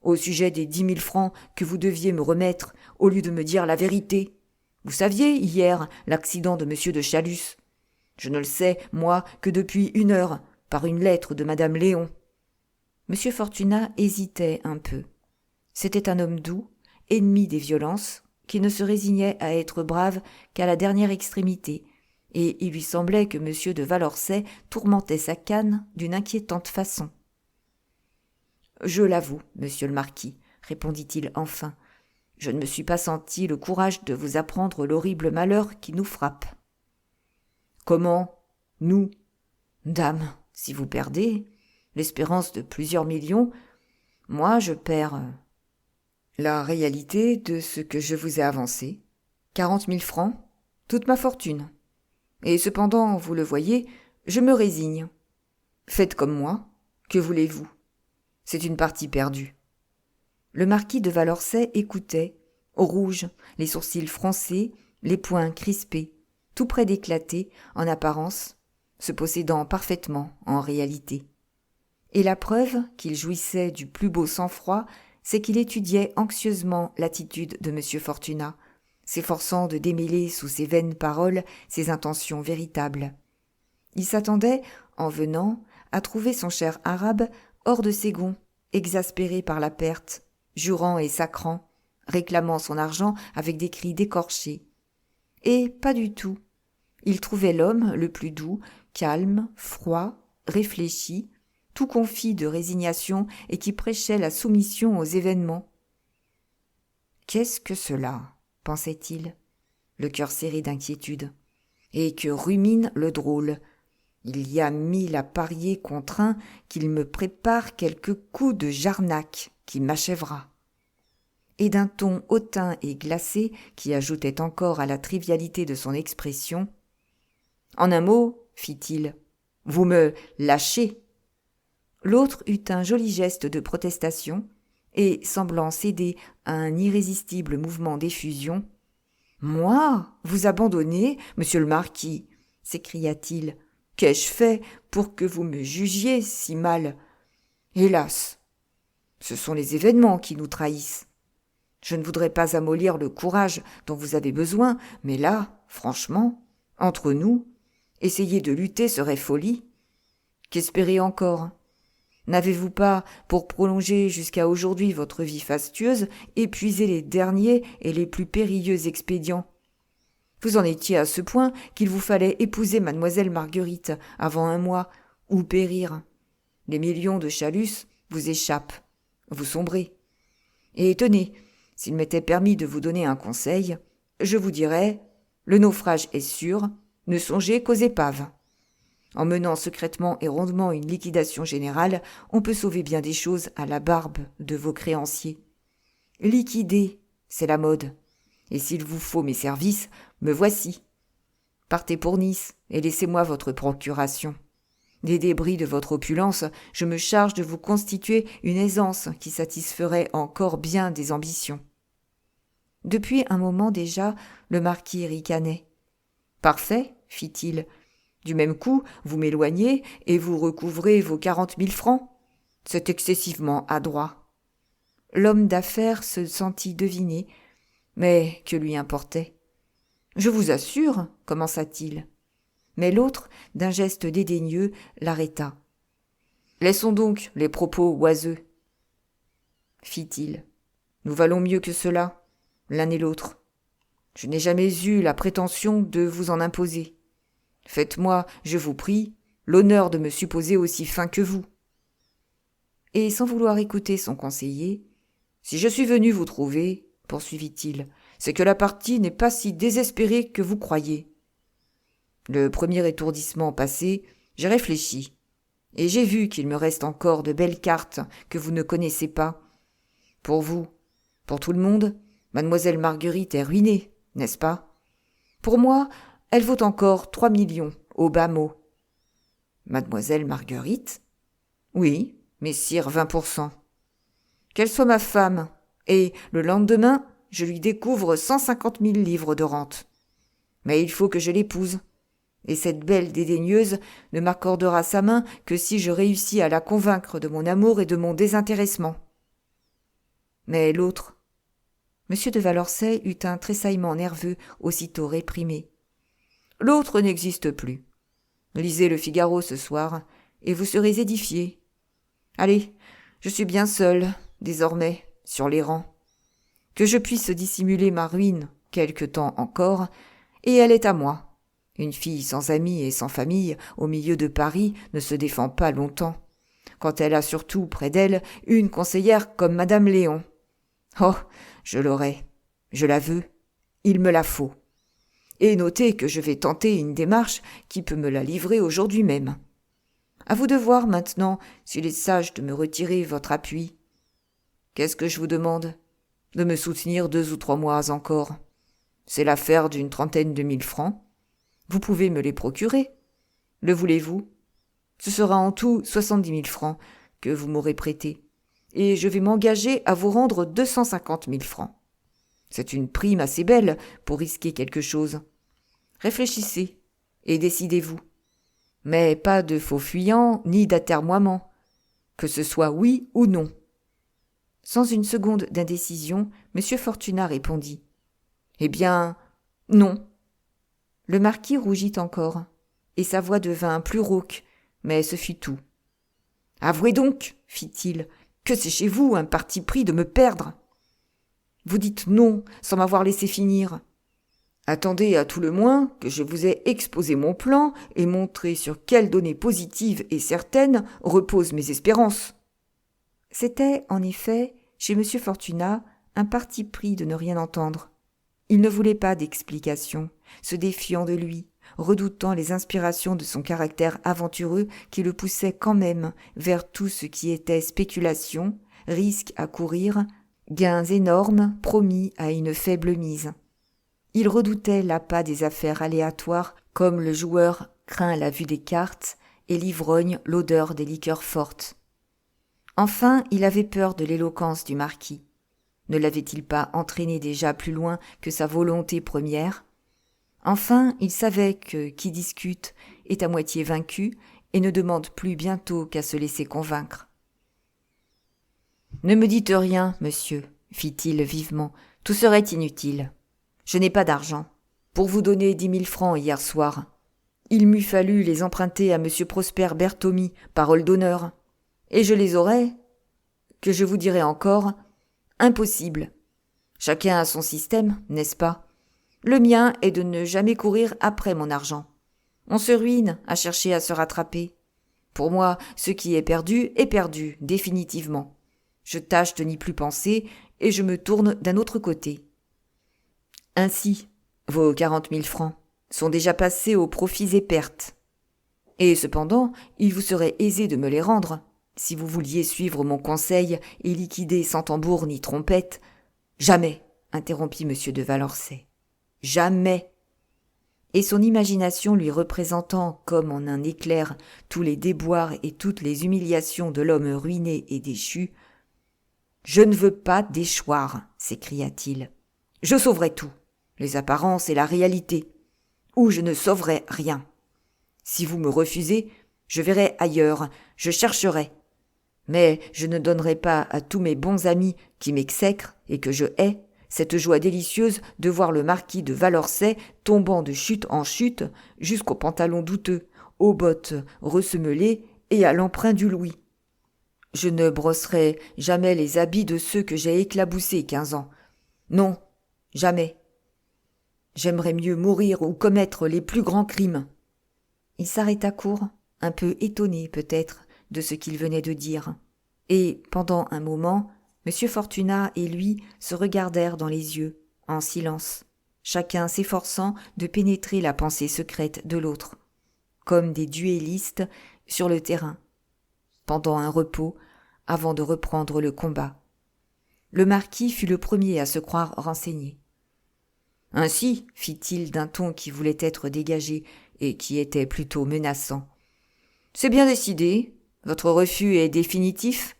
au sujet des 10 000 francs que vous deviez me remettre, au lieu de me dire la vérité? Vous saviez, hier, l'accident de M. de Chalus. Je ne le sais, moi, que depuis 1 heure, par une lettre de Madame Léon. » M. Fortunat hésitait un peu. C'était un homme doux, ennemi des violences, qui ne se résignait à être brave qu'à la dernière extrémité, et il lui semblait que M. de Valençay tourmentait sa canne d'une inquiétante façon. « Je l'avoue, monsieur le marquis, » répondit-il enfin, « je ne me suis pas senti le courage de vous apprendre l'horrible malheur qui nous frappe. »« Comment? Nous? Dame, si vous perdez l'espérance de plusieurs millions, moi je perds... La réalité de ce que je vous ai avancé, 40 000 francs, toute ma fortune. Et cependant, vous le voyez, je me résigne. Faites comme moi, que voulez-vous? C'est une partie perdue. Le marquis de Valençay écoutait, au rouge, les sourcils froncés, les poings crispés, tout près d'éclater, en apparence, se possédant parfaitement en réalité. Et la preuve qu'il jouissait du plus beau sang-froid, c'est qu'il étudiait anxieusement l'attitude de M. Fortunat, s'efforçant de démêler sous ses vaines paroles ses intentions véritables. Il s'attendait, en venant, à trouver son cher arabe hors de ses gonds, exaspéré par la perte, jurant et sacrant, réclamant son argent avec des cris décorchés. Et pas du tout. Il trouvait l'homme le plus doux, calme, froid, réfléchi, tout confit de résignation et qui prêchait la soumission aux événements. « Qu'est-ce que cela ?» pensait-il, le cœur serré d'inquiétude. « Et que rumine le drôle. Il y a 1000 à parier contre un qu'il me prépare quelque coup de Jarnac qui m'achèvera. » Et d'un ton hautain et glacé qui ajoutait encore à la trivialité de son expression, « En un mot, fit-il, vous me lâchez !» L'autre eut un joli geste de protestation, et, semblant céder à un irrésistible mouvement d'effusion, « Moi, vous abandonner, monsieur le marquis !» s'écria-t-il. « Qu'ai-je fait pour que vous me jugiez si mal ? Hélas ! Ce sont les événements qui nous trahissent. Je ne voudrais pas amollir le courage dont vous avez besoin, mais là, franchement, entre nous, essayer de lutter serait folie. Qu'espérer encore ? N'avez-vous pas, pour prolonger jusqu'à aujourd'hui votre vie fastueuse, épuisé les derniers et les plus périlleux expédients ? Vous en étiez à ce point qu'il vous fallait épouser mademoiselle Marguerite avant un mois, ou périr. Les millions de Chalus vous échappent, vous sombrez. Et tenez, s'il m'était permis de vous donner un conseil, je vous dirais, le naufrage est sûr, ne songez qu'aux épaves. En menant secrètement et rondement une liquidation générale, on peut sauver bien des choses à la barbe de vos créanciers. Liquider, c'est la mode. Et s'il vous faut mes services, me voici. Partez pour Nice et laissez-moi votre procuration. Des débris de votre opulence, je me charge de vous constituer une aisance qui satisferait encore bien des ambitions. Depuis un moment déjà, le marquis ricanait. « Parfait, fit-il. Du même coup, vous m'éloignez et vous recouvrez vos 40 000 francs. C'est excessivement adroit. » L'homme d'affaires se sentit deviner, mais que lui importait. « Je vous assure, commença-t-il. » Mais l'autre, d'un geste dédaigneux, l'arrêta. « Laissons donc les propos oiseux, fit-il. Nous valons mieux que cela, l'un et l'autre. Je n'ai jamais eu la prétention de vous en imposer. Faites-moi, je vous prie, l'honneur de me supposer aussi fin que vous. » Et sans vouloir écouter son conseiller, « Si je suis venu vous trouver, poursuivit-il, c'est que la partie n'est pas si désespérée que vous croyez. Le premier étourdissement passé, j'ai réfléchi, et j'ai vu qu'il me reste encore de belles cartes que vous ne connaissez pas. Pour vous, pour tout le monde, mademoiselle Marguerite est ruinée, n'est-ce pas? Pour moi, elle vaut encore 3 millions, au bas mot. » « Mademoiselle Marguerite ? » ?»« Oui, messire 20%. Qu'elle soit ma femme, et le lendemain, je lui découvre 150 000 livres de rente. Mais il faut que je l'épouse, et cette belle dédaigneuse ne m'accordera sa main que si je réussis à la convaincre de mon amour et de mon désintéressement. » Mais l'autre... M. de Valençay eut un tressaillement nerveux aussitôt réprimé. « L'autre n'existe plus. Lisez le Figaro ce soir, et vous serez édifié. Allez, je suis bien seul, désormais, sur les rangs. Que je puisse dissimuler ma ruine quelque temps encore, et elle est à moi. Une fille sans amis et sans famille, au milieu de Paris, ne se défend pas longtemps, quand elle a surtout près d'elle une conseillère comme Madame Léon. Oh, je l'aurai, je la veux, il me la faut. Et notez que je vais tenter une démarche qui peut me la livrer aujourd'hui même. À vous de voir maintenant s'il est sage de me retirer votre appui. Qu'est-ce que je vous demande ? de me soutenir 2 ou 3 mois encore. C'est l'affaire d'une 30 000 francs. Vous pouvez me les procurer. Le voulez-vous? Ce sera en tout 70 000 francs que vous m'aurez prêtés, et je vais m'engager à vous rendre 250 000 francs. C'est une prime assez belle pour risquer quelque chose. Réfléchissez et décidez-vous. Mais pas de faux fuyants ni d'atermoiements. Que ce soit oui ou non. » Sans une seconde d'indécision, M. Fortunat répondit. « Eh bien, non. » Le marquis rougit encore, et sa voix devint plus rauque, mais ce fut tout. « Avouez donc, fit-il, que c'est chez vous un parti pris de me perdre. Vous dites non sans m'avoir laissé finir. Attendez à tout le moins que je vous ai exposé mon plan et montré sur quelles données positives et certaines reposent mes espérances. » C'était, en effet, chez M. Fortunat, un parti pris de ne rien entendre. Il ne voulait pas d'explication, se défiant de lui, redoutant les inspirations de son caractère aventureux qui le poussaient quand même vers tout ce qui était spéculation, risque à courir, gains énormes promis à une faible mise. Il redoutait l'appât des affaires aléatoires comme le joueur craint la vue des cartes et l'ivrogne l'odeur des liqueurs fortes. Enfin, il avait peur de l'éloquence du marquis. Ne l'avait-il pas entraîné déjà plus loin que sa volonté première? Enfin, il savait que qui discute est à moitié vaincu et ne demande plus bientôt qu'à se laisser convaincre. « Ne me dites rien, monsieur, » fit-il vivement, « tout serait inutile. Je n'ai pas d'argent. Pour vous donner 10 000 francs hier soir, il m'eût fallu les emprunter à monsieur Prosper Berthomy, parole d'honneur. Et je les aurais, que je vous dirai encore, impossible. Chacun a son système, n'est-ce pas? Le mien est de ne jamais courir après mon argent. On se ruine à chercher à se rattraper. Pour moi, ce qui est perdu, définitivement. Je tâche de n'y plus penser et je me tourne d'un autre côté. Ainsi, vos 40 000 francs sont déjà passés aux profits et pertes. Et cependant, il vous serait aisé de me les rendre, si vous vouliez suivre mon conseil et liquider sans tambour ni trompette. Jamais, interrompit M. de Valençay. Jamais. Et son imagination lui représentant comme en un éclair tous les déboires et toutes les humiliations de l'homme ruiné et déchu. « Je ne veux pas déchoir, s'écria-t-il. Je sauverai tout, les apparences et la réalité, ou je ne sauverai rien. Si vous me refusez, je verrai ailleurs, je chercherai. Mais je ne donnerai pas à tous mes bons amis qui m'exècrent et que je hais cette joie délicieuse de voir le marquis de Valençay tombant de chute en chute jusqu'aux pantalons douteux, aux bottes ressemelées et à l'emprunt du louis. Je ne brosserai jamais les habits de ceux que j'ai éclaboussés 15 ans. Non, jamais. J'aimerais mieux mourir ou commettre les plus grands crimes. » Il s'arrêta court, un peu étonné peut-être de ce qu'il venait de dire. Et, pendant un moment, M. Fortunat et lui se regardèrent dans les yeux, en silence, chacun s'efforçant de pénétrer la pensée secrète de l'autre, comme des duellistes sur le terrain, pendant un repos, avant de reprendre le combat. Le marquis fut le premier à se croire renseigné. « Ainsi, fit-il d'un ton qui voulait être dégagé et qui était plutôt menaçant. « C'est bien décidé. Votre refus est définitif ?»«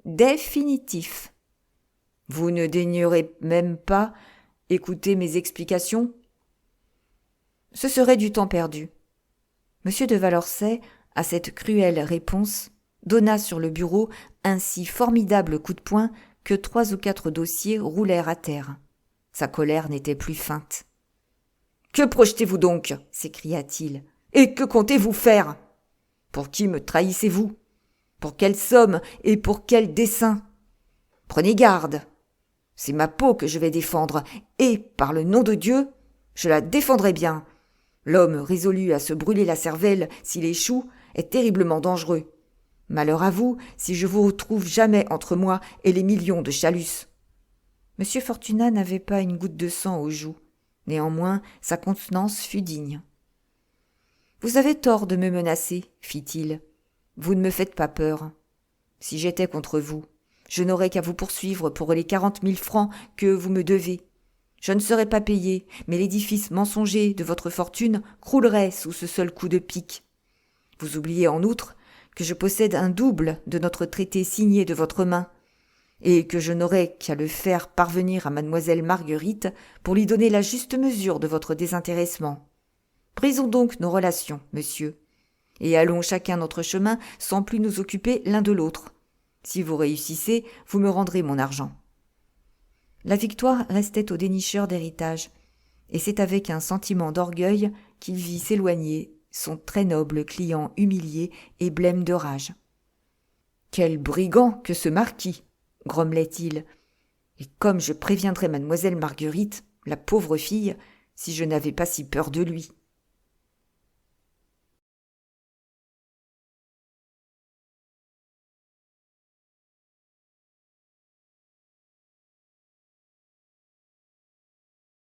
Définitif. »« Vous ne daignerez même pas écouter mes explications ?»« Ce serait du temps perdu. » M. de Valençay, à cette cruelle réponse, donna sur le bureau un si formidable coup de poing que 3 ou 4 dossiers roulèrent à terre. Sa colère n'était plus feinte. « Que projetez-vous donc » s'écria-t-il. « Et que comptez-vous faire ? Pour qui me trahissez-vous ? Pour quelle somme et pour quel dessein ? Prenez garde. C'est ma peau que je vais défendre, et, par le nom de Dieu, je la défendrai bien. L'homme résolu à se brûler la cervelle s'il échoue est terriblement dangereux. Malheur à vous si je vous retrouve jamais entre moi et les millions de Chalus. » M. Fortunat n'avait pas une goutte de sang aux joues. Néanmoins, sa contenance fut digne. « Vous avez tort de me menacer, fit-il. Vous ne me faites pas peur. Si j'étais contre vous, Je n'aurai qu'à vous poursuivre pour les 40 000 francs que vous me devez. Je ne serai pas payé, mais l'édifice mensonger de votre fortune croulerait sous ce seul coup de pic. Vous oubliez en outre que je possède un double de notre traité signé de votre main, et que je n'aurai qu'à le faire parvenir à mademoiselle Marguerite pour lui donner la juste mesure de votre désintéressement. Brisons donc nos relations, monsieur, et allons chacun notre chemin sans plus nous occuper l'un de l'autre. Si vous réussissez, vous me rendrez mon argent. » La victoire restait au dénicheur d'héritage, et c'est avec un sentiment d'orgueil qu'il vit s'éloigner son très noble client humilié et blême de rage. « Quel brigand que ce marquis !» grommelait-il. « Et comme je préviendrais mademoiselle Marguerite, la pauvre fille, si je n'avais pas si peur de lui.